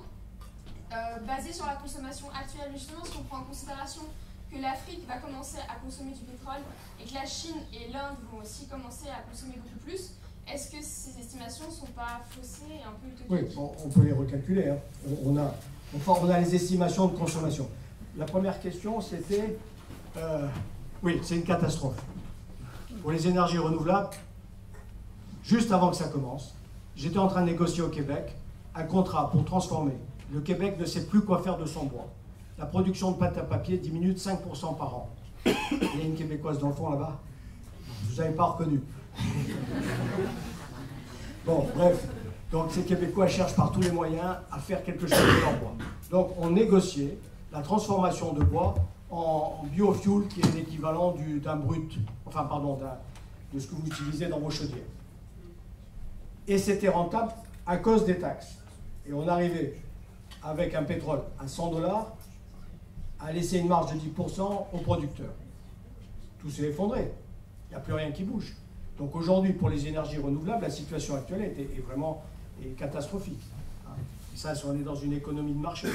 Speaker 7: basée sur la consommation actuelle. Mais justement, si on prend en considération que l'Afrique va commencer à consommer du pétrole et que la Chine et l'Inde vont aussi commencer à consommer beaucoup plus, est-ce que ces estimations ne sont pas faussées et un peu utopiques?
Speaker 1: Oui, on peut les recalculer. Hein. On a les estimations de consommation. La première question, c'était... oui, c'est une catastrophe. Pour les énergies renouvelables, juste avant que ça commence, j'étais en train de négocier au Québec un contrat pour transformer. Le Québec ne sait plus quoi faire de son bois. La production de pâte à papier diminue de 5% par an. Il y a une Québécoise dans le fond là-bas. Vous n'avez pas reconnu. Bon, bref. Donc ces Québécois cherchent par tous les moyens à faire quelque chose de leur bois. Donc on négociait la transformation de bois en biofuel, qui est l'équivalent d'un brut, enfin pardon, de ce que vous utilisez dans vos chaudières. Et c'était rentable à cause des taxes. Et on arrivait avec un pétrole à 100 $, à laisser une marge de 10% aux producteurs. Tout s'est effondré. Il n'y a plus rien qui bouge. Donc aujourd'hui, pour les énergies renouvelables, la situation actuelle est vraiment catastrophique. Et ça, on est dans une économie de marché.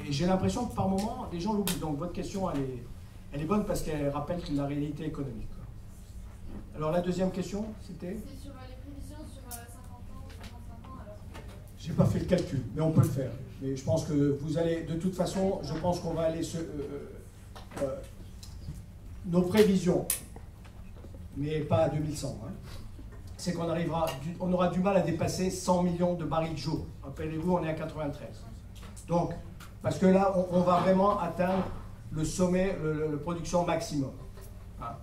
Speaker 1: Et j'ai l'impression que par moment, les gens l'oublient. Donc votre question, elle est bonne parce qu'elle rappelle la réalité économique. Alors la deuxième question, c'était ?
Speaker 7: C'est sur les prévisions sur 50 ans, 55 ans, alors que...
Speaker 1: J'ai pas fait le calcul, mais on peut le faire. Mais je pense que vous allez, de toute façon, je pense qu'on va aller nos prévisions, mais pas à 2100, hein, c'est qu'on on aura du mal à dépasser 100 millions de barils jour. Rappelez-vous, on est à 93. Donc, parce que là, on va vraiment atteindre le sommet, la production maximum. Hein.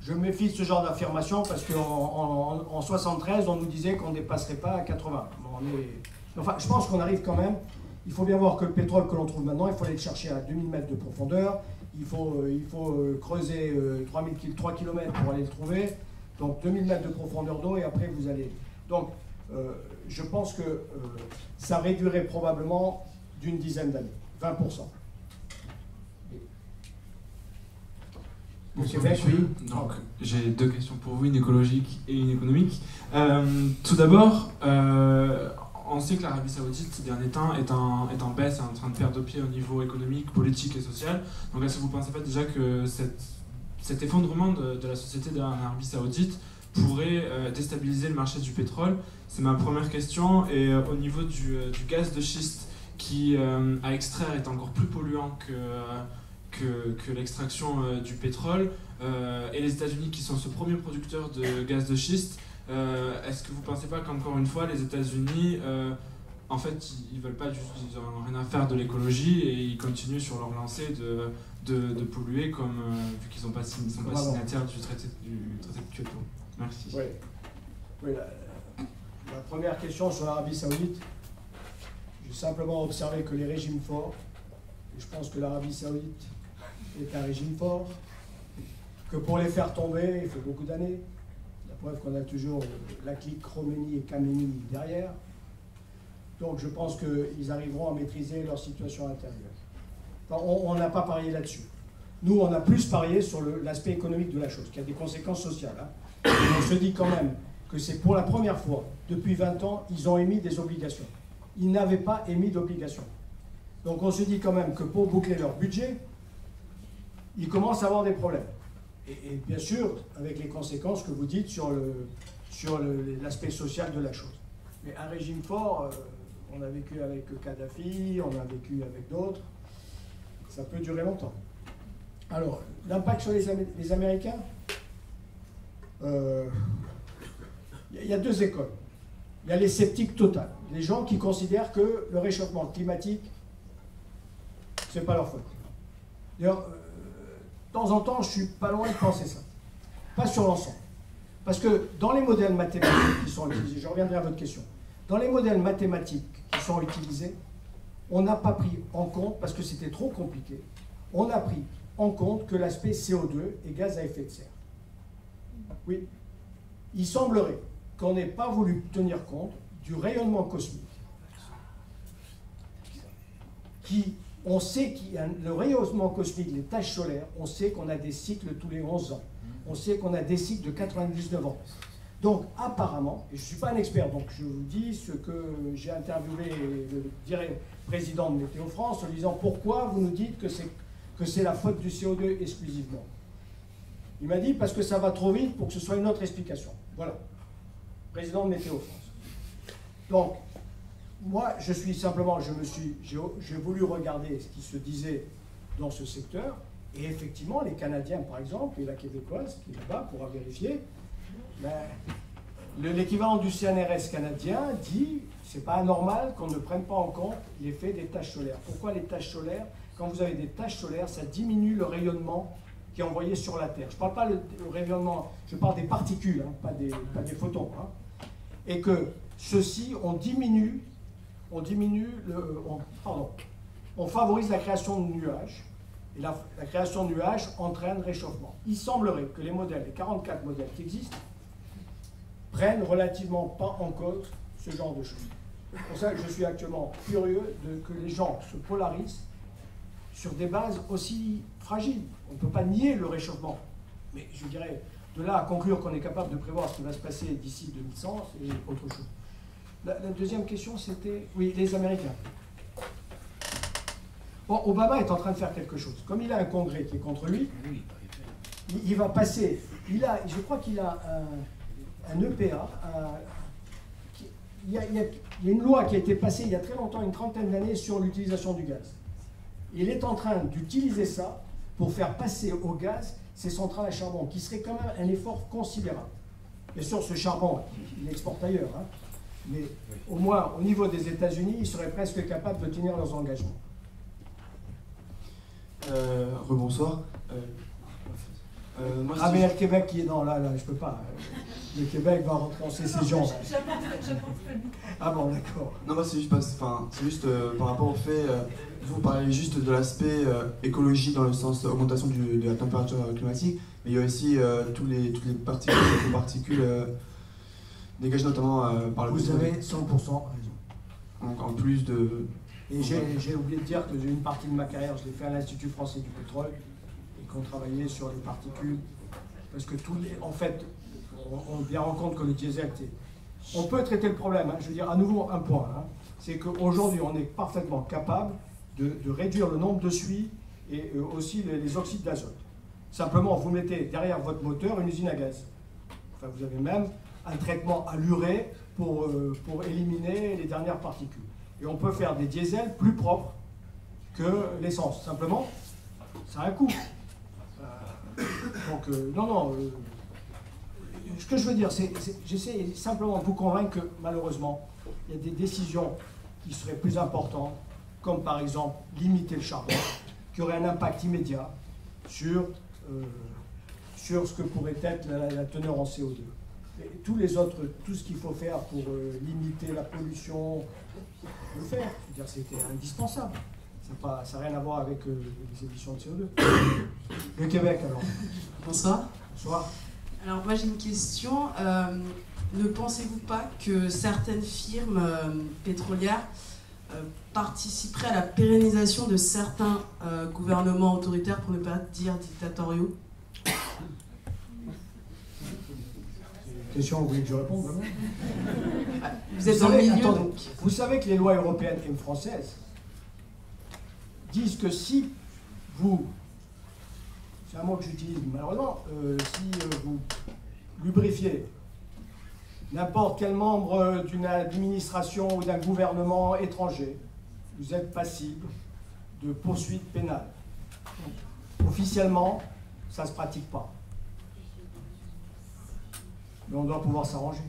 Speaker 1: Je me méfie de ce genre d'affirmation parce qu'en 73, on nous disait qu'on ne dépasserait pas à 80. Enfin, je pense qu'on arrive quand même. Il faut bien voir que le pétrole que l'on trouve maintenant, il faut aller le chercher à 2000 mètres de profondeur. Il faut creuser 3 km pour aller le trouver. Donc 2000 mètres de profondeur d'eau et après vous allez... Donc je pense que ça réduirait probablement d'une dizaine d'années, 20%.
Speaker 8: Bonsoir, monsieur. Donc, j'ai deux questions pour vous, une écologique et une économique. Tout d'abord, on sait que l'Arabie Saoudite, ces derniers temps, est en baisse, est en train de perdre pied au niveau économique, politique et social. Donc, est-ce que vous ne pensez pas déjà que cet effondrement de la société en Arabie Saoudite pourrait déstabiliser le marché du pétrole? C'est ma première question. Et au niveau du gaz de schiste, qui à extraire est encore plus polluant que l'extraction du pétrole, et les États-Unis qui sont ce premier producteur de gaz de schiste, est-ce que vous ne pensez pas qu'encore une fois les États-Unis, en fait, ils veulent pas, ils n'ont rien à faire de l'écologie et ils continuent sur leur lancée de polluer comme vu qu'ils ne sont pas signataires du traité de Kyoto. Merci.
Speaker 1: Oui, la première question sur l'Arabie Saoudite, j'ai simplement observé que les régimes forts, et je pense que l'Arabie Saoudite est un régime fort, que pour les faire tomber, il faut beaucoup d'années. La preuve qu'on a toujours la clique Khomeini et Khamenei derrière. Donc je pense qu'ils arriveront à maîtriser leur situation intérieure. Enfin, on n'a pas parié là-dessus. Nous, on a plus parié sur l'aspect économique de la chose, qui a des conséquences sociales. Hein. Et on se dit quand même que c'est pour la première fois, depuis 20 ans, ils ont émis des obligations. Ils n'avaient pas émis d'obligations. Donc on se dit quand même que pour boucler leur budget, ils commencent à avoir des problèmes. Et bien sûr, avec les conséquences que vous dites sur l'aspect social de la chose. Mais un régime fort, on a vécu avec Kadhafi, on a vécu avec d'autres, ça peut durer longtemps. Alors, l'impact sur les Américains, il y a deux écoles. Il y a les sceptiques totales, les gens qui considèrent que le réchauffement climatique, c'est pas leur faute. D'ailleurs, de temps en temps, je suis pas loin de penser ça. Pas sur l'ensemble. Parce que dans les modèles mathématiques qui sont utilisés, je reviendrai à votre question, dans les modèles mathématiques qui sont utilisés, on n'a pas pris en compte, parce que c'était trop compliqué, on a pris en compte que l'aspect CO2 et gaz à effet de serre. Oui. Il semblerait qu'on n'ait pas voulu tenir compte du rayonnement cosmique. On sait qu'il y a le rayonnement cosmique, les taches solaires, on sait qu'on a des cycles tous les 11 ans. On sait qu'on a des cycles de 99 ans. Donc apparemment, et je ne suis pas un expert, donc je vous dis ce que j'ai interviewé le président de Météo France en lui disant pourquoi vous nous dites que c'est la faute du CO2 exclusivement. Il m'a dit parce que ça va trop vite pour que ce soit une autre explication. Voilà, président de Météo France. Donc, moi, je suis simplement, j'ai voulu regarder ce qui se disait dans ce secteur, et effectivement, les Canadiens, par exemple, et la Québécoise, qui est là-bas, pourra vérifier, l'équivalent du CNRS canadien dit c'est pas anormal qu'on ne prenne pas en compte l'effet des taches solaires. Pourquoi les taches solaires? Quand vous avez des taches solaires, ça diminue le rayonnement qui est envoyé sur la Terre. Je ne parle pas du rayonnement, je parle des particules, hein, pas des photons. Hein. Et que ceux-ci, on favorise la création de nuages, Et la création de nuages entraîne réchauffement. Il semblerait que les 44 modèles qui existent, prennent relativement pas en cause ce genre de choses. C'est pour ça que je suis actuellement curieux que les gens se polarisent sur des bases aussi fragiles. On ne peut pas nier le réchauffement. Mais je dirais, de là à conclure qu'on est capable de prévoir ce qui va se passer d'ici 2100, c'est autre chose. La deuxième question, c'était... Oui, les Américains. Bon, Obama est en train de faire quelque chose. Comme il a un congrès qui est contre lui, il va passer... je crois qu'il a un EPA. Il y a une loi qui a été passée il y a très longtemps, une trentaine d'années, sur l'utilisation du gaz. Il est en train d'utiliser ça pour faire passer au gaz ces centrales à charbon, qui serait quand même un effort considérable. Bien sûr, ce charbon, il exporte ailleurs, hein, mais au moins, au niveau des États-Unis, ils seraient presque capables de tenir leurs engagements.
Speaker 6: Rebonsoir. Moi,
Speaker 1: ah, mais il y a le Québec qui est dans là, je peux pas. Le Québec va rentrer en sécession. Ah bon, d'accord.
Speaker 6: Non, moi, c'est juste, par rapport au fait, vous parlez juste de l'aspect écologie dans le sens augmentation de la température climatique, mais il y a aussi toutes les particules dégagées notamment par le pétrole.
Speaker 1: Vous avez 100% raison.
Speaker 6: Donc, en plus de...
Speaker 1: Et j'ai oublié de dire que une partie de ma carrière, je l'ai fait à l'Institut français du pétrole, et qu'on travaillait sur les particules, parce que en fait, on se rend compte que le diesel, on peut traiter le problème, hein. Je veux dire, à nouveau, un point, hein, c'est qu'aujourd'hui, on est parfaitement capable de réduire le nombre de suies et aussi les oxydes d'azote. Simplement, vous mettez derrière votre moteur une usine à gaz. Enfin, vous avez même un traitement à l'urée pour éliminer les dernières particules. Et on peut faire des diesels plus propres que l'essence. Simplement, ça a un coût. Ce que je veux dire, j'essaie simplement de vous convaincre que malheureusement, il y a des décisions qui seraient plus importantes, comme par exemple limiter le charbon, qui aurait un impact immédiat sur ce que pourrait être la teneur en CO2. Et tout ce qu'il faut faire pour limiter la pollution, le faire. Je veux dire, c'était indispensable. Ça n'a rien à voir avec les émissions de CO2. Le Québec, alors.
Speaker 4: Bonsoir.
Speaker 1: Bonsoir.
Speaker 4: Alors, moi, j'ai une question. Ne pensez-vous pas que certaines firmes pétrolières participeraient à la pérennisation de certains gouvernements autoritaires, pour ne pas dire dictatoriaux?
Speaker 1: Question, vous voulez que je réponde vraiment?
Speaker 4: Vous êtes dans le milieu,
Speaker 1: attendez,
Speaker 4: donc.
Speaker 1: vous savez que les lois européennes et françaises disent que si vous, c'est un mot que j'utilise malheureusement, si vous lubrifiez n'importe quel membre d'une administration ou d'un gouvernement étranger, vous êtes passible de poursuites pénales. Donc, officiellement, ça ne se pratique pas. Mais on doit pouvoir s'arranger.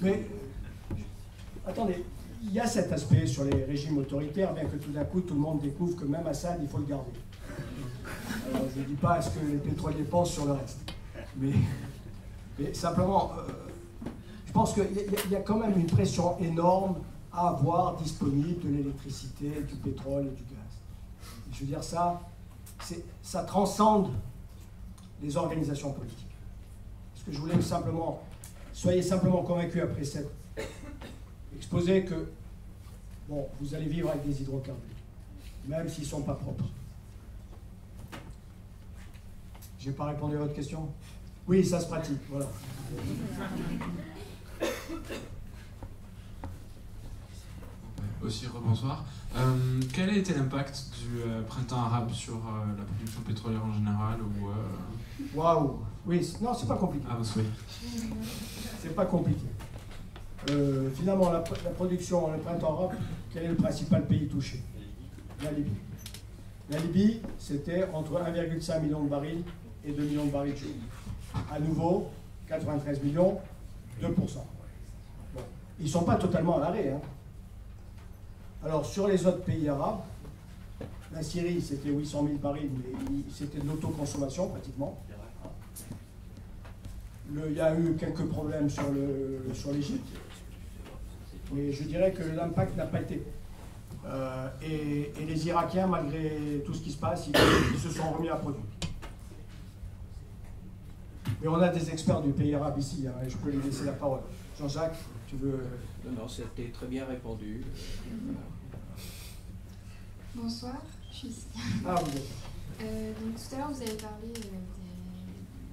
Speaker 1: Mais, attendez, il y a cet aspect sur les régimes autoritaires, bien que tout d'un coup, tout le monde découvre que même Assad, il faut le garder. Alors, je ne dis pas ce que les pétroliers pensent sur le reste. Mais simplement, je pense qu'il y a quand même une pression énorme à avoir disponible de l'électricité, du pétrole et du gaz. Et je veux dire, ça transcende les organisations politiques. Parce que je voulais soyez simplement convaincus après cet exposé que, bon, vous allez vivre avec des hydrocarbures, même s'ils ne sont pas propres. Je n'ai pas répondu à votre question? Oui, ça se pratique, voilà.
Speaker 8: Aussi, rebonsoir. Quel a été l'impact du printemps arabe sur la production pétrolière en général ou
Speaker 1: Waouh! Oui, non, c'est pas compliqué.
Speaker 8: Ah, oui.
Speaker 1: C'est pas compliqué. Finalement, la production, le printemps arabe, quel est le principal pays touché? La Libye. La Libye, c'était entre 1,5 million de barils et 2 millions de barils de jour. À nouveau, 93 millions, 2%. Bon. Ils ne sont pas totalement à l'arrêt. Hein. Alors, sur les autres pays arabes, la Syrie, c'était 800 000 barils, mais c'était de l'autoconsommation pratiquement. Il y a eu quelques problèmes sur l'Égypte, mais je dirais que l'impact n'a pas été Et les Irakiens, malgré tout ce qui se passe, ils se sont remis à produire. Mais on a des experts du pays arabe ici, hein, et je peux lui laisser la parole. Jean-Jacques, tu veux...
Speaker 2: Non, c'était très bien répondu.
Speaker 7: Bonsoir, je suis ici.
Speaker 1: Ah, vous êtes.
Speaker 7: Donc tout à l'heure, vous avez parlé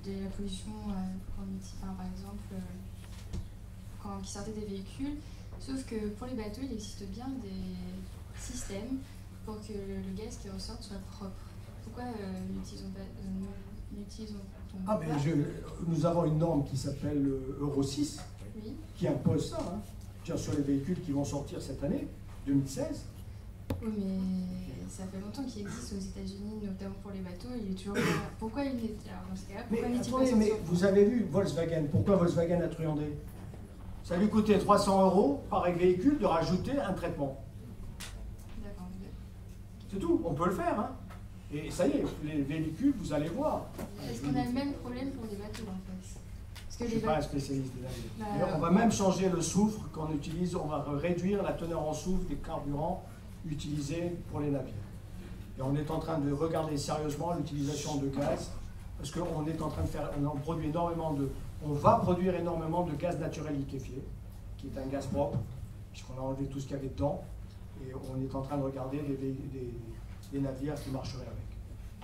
Speaker 7: de la pollution par exemple, quand qui sortait des véhicules. Sauf que pour les bateaux, il existe bien des systèmes pour que le gaz qui ressorte soit propre. Pourquoi n'utilisons-t-on
Speaker 1: Ah,
Speaker 7: pas
Speaker 1: nous avons une norme qui s'appelle Euro 6,
Speaker 7: Oui.
Speaker 1: qui impose ça, hein, sur les véhicules qui vont sortir cette année, 2016.
Speaker 7: Oui, mais ça fait longtemps qu'il existe aux États-Unis, notamment pour les bateaux. Il est toujours pas... Pourquoi il est... Alors, dans ce cas-là,
Speaker 1: Mais
Speaker 7: pourquoi n'est-il pas
Speaker 1: attendez,
Speaker 7: sorti
Speaker 1: mais
Speaker 7: en France?
Speaker 1: vous avez vu Volkswagen, pourquoi Volkswagen a truandé? Ça lui coûtait 300 € par véhicule de rajouter un traitement.
Speaker 7: D'accord.
Speaker 1: C'est tout, on peut le faire. Hein. Et ça y est, les véhicules, vous allez voir.
Speaker 7: Est-ce qu'on a le même problème pour les bateaux, en fait? Parce que
Speaker 1: Je ne suis pas un spécialiste des navires.
Speaker 7: Bah,
Speaker 1: On va même changer le soufre qu'on utilise, on va réduire la teneur en soufre des carburants utilisés pour les navires. Et on est en train de regarder sérieusement l'utilisation de gaz, parce qu'on est en train de faire, on va produire énormément de gaz naturel liquéfié, qui est un gaz propre, puisqu'on a enlevé tout ce qu'il y avait dedans, et on est en train de regarder des navires qui marcheraient avec.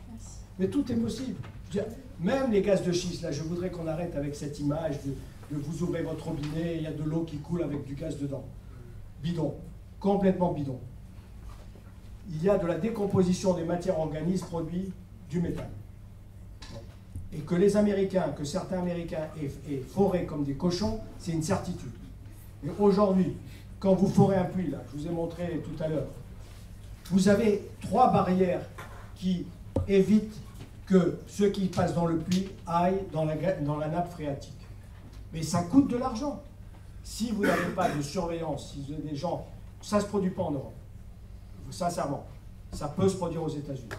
Speaker 7: Merci.
Speaker 1: Mais tout est possible. Je veux dire, même les gaz de schiste, là, je voudrais qu'on arrête avec cette image de vous ouvrez votre robinet et il y a de l'eau qui coule avec du gaz dedans. Bidon, complètement bidon. Il y a de la décomposition des matières organiques produit du méthane. Et que les Américains, que certains Américains aient foré comme des cochons, c'est une certitude. Et aujourd'hui, quand vous forez un puits, là, je vous ai montré tout à l'heure, vous avez 3 barrières qui évitent que ceux qui passent dans le puits aillent dans la nappe phréatique. Mais ça coûte de l'argent. Si vous n'avez pas de surveillance, si vous avez des gens, ça ne se produit pas en Europe. Sincèrement, ça peut se produire aux États-Unis.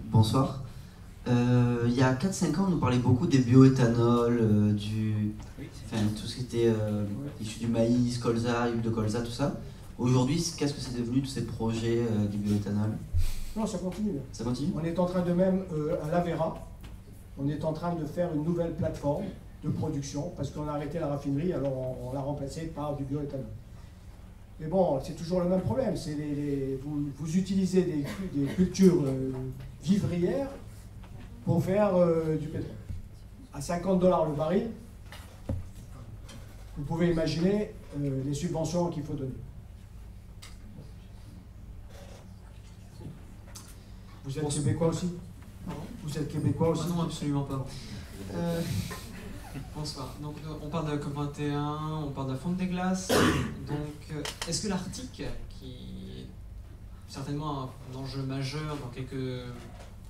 Speaker 9: Bonsoir. Il y a 4-5 ans, on nous parlait beaucoup des bioéthanols, tout ce qui était issu du maïs, colza, huile de colza, tout ça. Aujourd'hui, qu'est-ce que c'est devenu tous ces projets du bioéthanol?
Speaker 1: Non, ça continue.
Speaker 9: Ça continue?
Speaker 1: On est en train de même, à l'Avera, on est en train de faire une nouvelle plateforme de production, parce qu'on a arrêté la raffinerie, alors on l'a remplacée par du bioéthanol. Mais bon, c'est toujours le même problème. C'est vous utilisez des cultures vivrières pour faire du pétrole. À 50 $ le baril, vous pouvez imaginer les subventions qu'il faut donner. Vous êtes québécois aussi? Vous êtes québécois aussi?
Speaker 10: Non, absolument pas. Bonsoir. Donc, on parle de la COP21, on parle de la fonte des glaces. Donc, est-ce que l'Arctique, qui est certainement un enjeu majeur dans quelques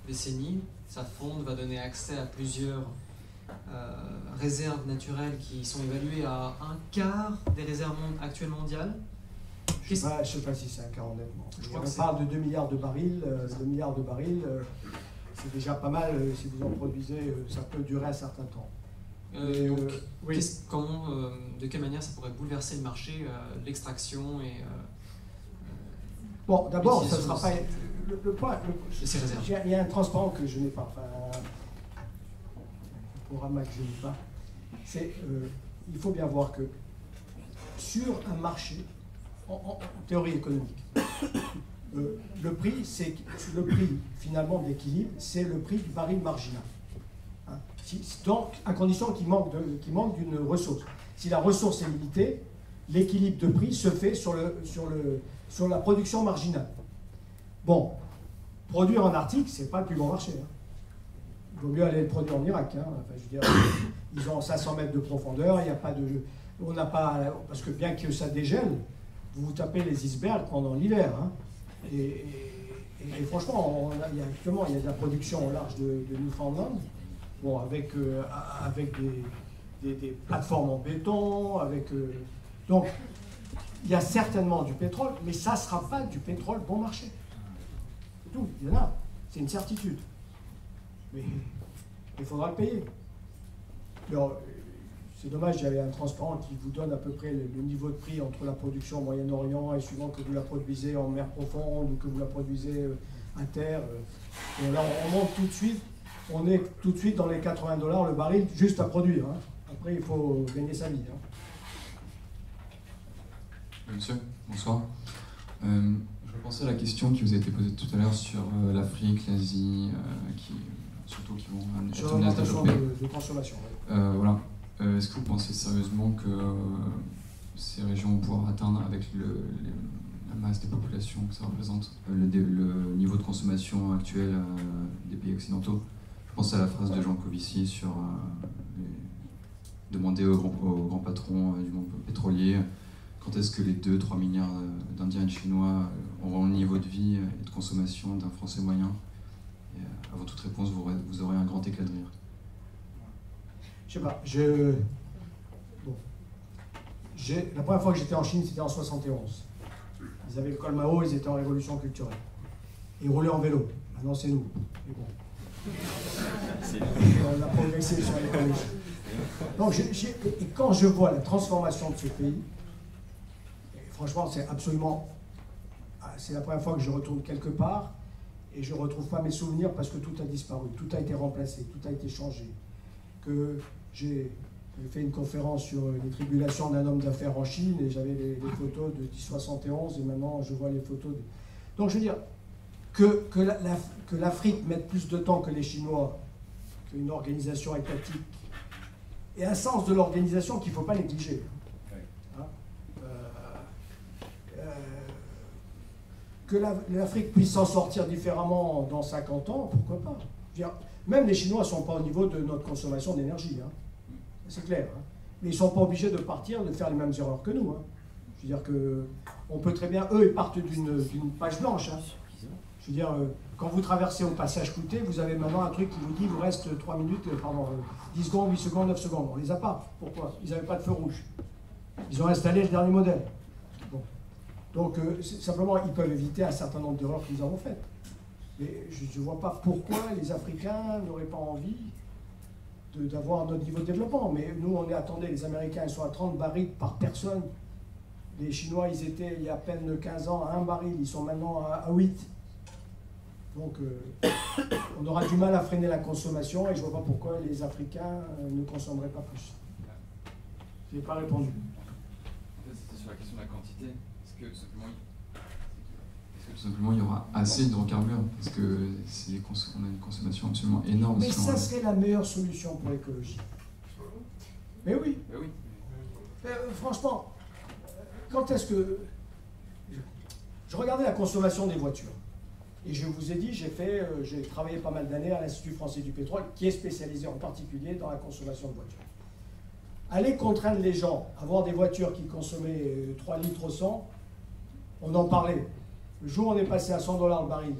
Speaker 10: décennies, sa fonte va donner accès à plusieurs réserves naturelles qui sont évaluées à 1/4 des réserves actuelles mondiales?
Speaker 1: Je ne sais pas si c'est un quart honnêtement. On parle de 2 milliards de barils. 2 milliards de barils, c'est déjà pas mal. Si vous en produisez, ça peut durer un certain temps.
Speaker 10: Oui. De quelle manière ça pourrait bouleverser le marché, l'extraction et...
Speaker 1: Bon, d'abord, ça ne sera pas... Le point... Il y a un transparent que je n'ai pas, enfin, un programme que je n'ai pas. C'est, il faut bien voir que sur un marché, en théorie économique, le prix finalement d'équilibre, c'est le prix du baril marginal. Hein? Donc, à condition qu'il manque d'une ressource. Si la ressource est limitée, l'équilibre de prix se fait sur la production marginale. Bon, produire en Arctique, c'est pas le plus bon marché. Hein. Il vaut mieux aller le produire en Irak. Hein. Enfin, je veux dire, ils ont 500 mètres de profondeur, il n'y a pas de... On n'a pas... Parce que bien que ça dégèle, vous tapez les icebergs pendant l'hiver. Hein. Et franchement, il y a de la production au large de Newfoundland, bon, avec des plateformes en béton, donc, il y a certainement du pétrole, mais ça ne sera pas du pétrole bon marché. C'est tout, il y en a, c'est une certitude. Mais il faudra le payer. Alors, C'est dommage, il y avait un transparent qui vous donne à peu près le niveau de prix entre la production au Moyen-Orient et suivant que vous la produisez en mer profonde ou que vous la produisez à terre. Et là, on monte tout de suite, on est tout de suite dans les 80 $ le baril juste à produire. Hein. Après, il faut gagner sa vie. Hein.
Speaker 11: Monsieur, bonsoir. Je repensais à la question qui vous a été posée tout à l'heure sur l'Afrique, l'Asie, surtout qui vont être amenés à se développer.
Speaker 1: De consommation. Oui.
Speaker 11: Voilà. Est-ce que vous pensez sérieusement que ces régions vont pouvoir atteindre, avec la masse des populations que ça représente, le niveau de consommation actuel des pays occidentaux? Je pense à la phrase de Jean Covici sur demander aux grands patrons du monde pétrolier quand est-ce que les 2-3 milliards d'Indiens et de Chinois auront le niveau de vie et de consommation d'un Français moyen. Et avant toute réponse, vous aurez un grand éclat de rire.
Speaker 1: Je sais pas, bon. La première fois que j'étais en Chine, c'était en 71. Ils avaient le col Mao, ils étaient en révolution culturelle. Ils roulaient en vélo. Maintenant, c'est nous. Mais bon. On a progressé sur l'écologie. Donc, et quand je vois la transformation de ce pays, franchement, c'est absolument... C'est la première fois que je retourne quelque part et je ne retrouve pas mes souvenirs parce que tout a disparu, tout a été remplacé, tout a été changé. Que j'ai fait une conférence sur les tribulations d'un homme d'affaires en Chine et j'avais les photos de 1071 et maintenant je vois les photos de... Donc je veux dire que l'Afrique mette plus de temps que les Chinois, qu'une organisation étatique et un sens de l'organisation qu'il ne faut pas négliger. Hein, que l'Afrique puisse s'en sortir différemment dans 50 ans, pourquoi pas. Je veux dire, même les Chinois ne sont pas au niveau de notre consommation d'énergie, hein. C'est clair. Hein. Mais ils ne sont pas obligés de partir, de faire les mêmes erreurs que nous. Hein. Je veux dire qu'on peut très bien, eux, ils partent d'une page blanche. Hein. Je veux dire, quand vous traversez au passage Clouté, vous avez maintenant un truc qui vous dit, il vous reste 3 minutes, pardon, 10 secondes, 8 secondes, 9 secondes. On ne les a pas. Pourquoi? Ils n'avaient pas de feu rouge. Ils ont installé le dernier modèle. Bon. Donc, simplement, ils peuvent éviter un certain nombre d'erreurs que nous avons faites. Mais je ne vois pas pourquoi les Africains n'auraient pas envie d'avoir notre niveau de développement. Mais nous, on est, attendez, les Américains, ils sont à 30 barils par personne. Les Chinois, ils étaient, il y a à peine 15 ans, à 1 baril. Ils sont maintenant à 8. Donc, on aura du mal à freiner la consommation et je ne vois pas pourquoi les Africains ne consommeraient pas plus. Je n'ai pas répondu.
Speaker 11: C'était sur la question de la quantité. Est-ce que tout simplement il y aura assez d'hydrocarbures? Parce que on a une consommation absolument énorme.
Speaker 1: Mais ça serait la meilleure solution pour l'écologie. Mais oui.
Speaker 11: Mais oui.
Speaker 1: Franchement, quand est-ce que... Je regardais la consommation des voitures. Et je vous ai dit, j'ai travaillé pas mal d'années à l'Institut français du pétrole, qui est spécialisé en particulier dans la consommation de voitures. Aller contraindre les gens à avoir des voitures qui consommaient 3 litres au 100, on en parlait. Le jour où on est passé à 100 $ le baril,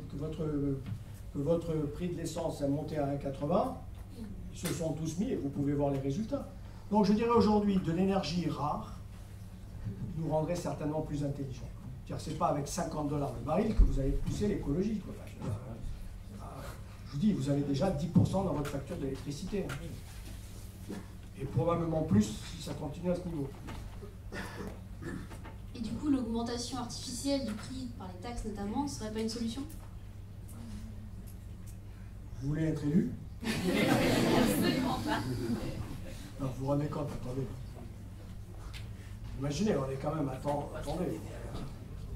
Speaker 1: que votre prix de l'essence a monté à 1,80, ils se sont tous mis et vous pouvez voir les résultats. Donc je dirais aujourd'hui, de l'énergie rare nous rendrait certainement plus intelligents. C'est pas avec 50 $ le baril que vous allez pousser l'écologie. Je vous dis, vous avez déjà 10% dans votre facture d'électricité. Et probablement plus si ça continue à ce niveau.
Speaker 3: Et du coup, l'augmentation artificielle du prix par les taxes notamment, ce serait pas une solution?
Speaker 1: Vous voulez être élu?
Speaker 3: Absolument pas.
Speaker 1: Non, vous vous rendez compte, attendez. Imaginez, on est quand même, attendez.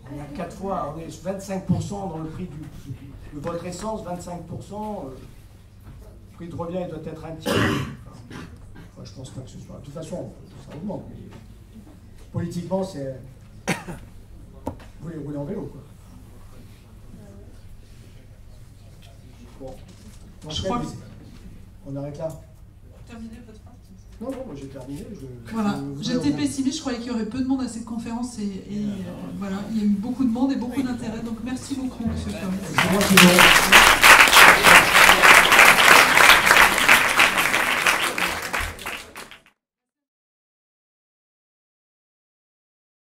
Speaker 1: On est à 4 fois, on est 25% dans le prix de votre essence, 25%. Le prix de revient, il doit être un tiers. Enfin, je pense pas que ce soit. De toute façon, ça augmente. Mais politiquement, c'est. Vous voulez rouler en vélo, quoi. Bon.
Speaker 12: Je crois que...
Speaker 1: On arrête là.
Speaker 12: Terminé votre phrase?
Speaker 1: Non, moi j'ai terminé.
Speaker 12: Voilà, j'étais pessimiste, je croyais qu'il y aurait peu de monde à cette conférence et voilà, il y a eu beaucoup de monde et beaucoup d'intérêt, donc merci beaucoup, monsieur Fleury.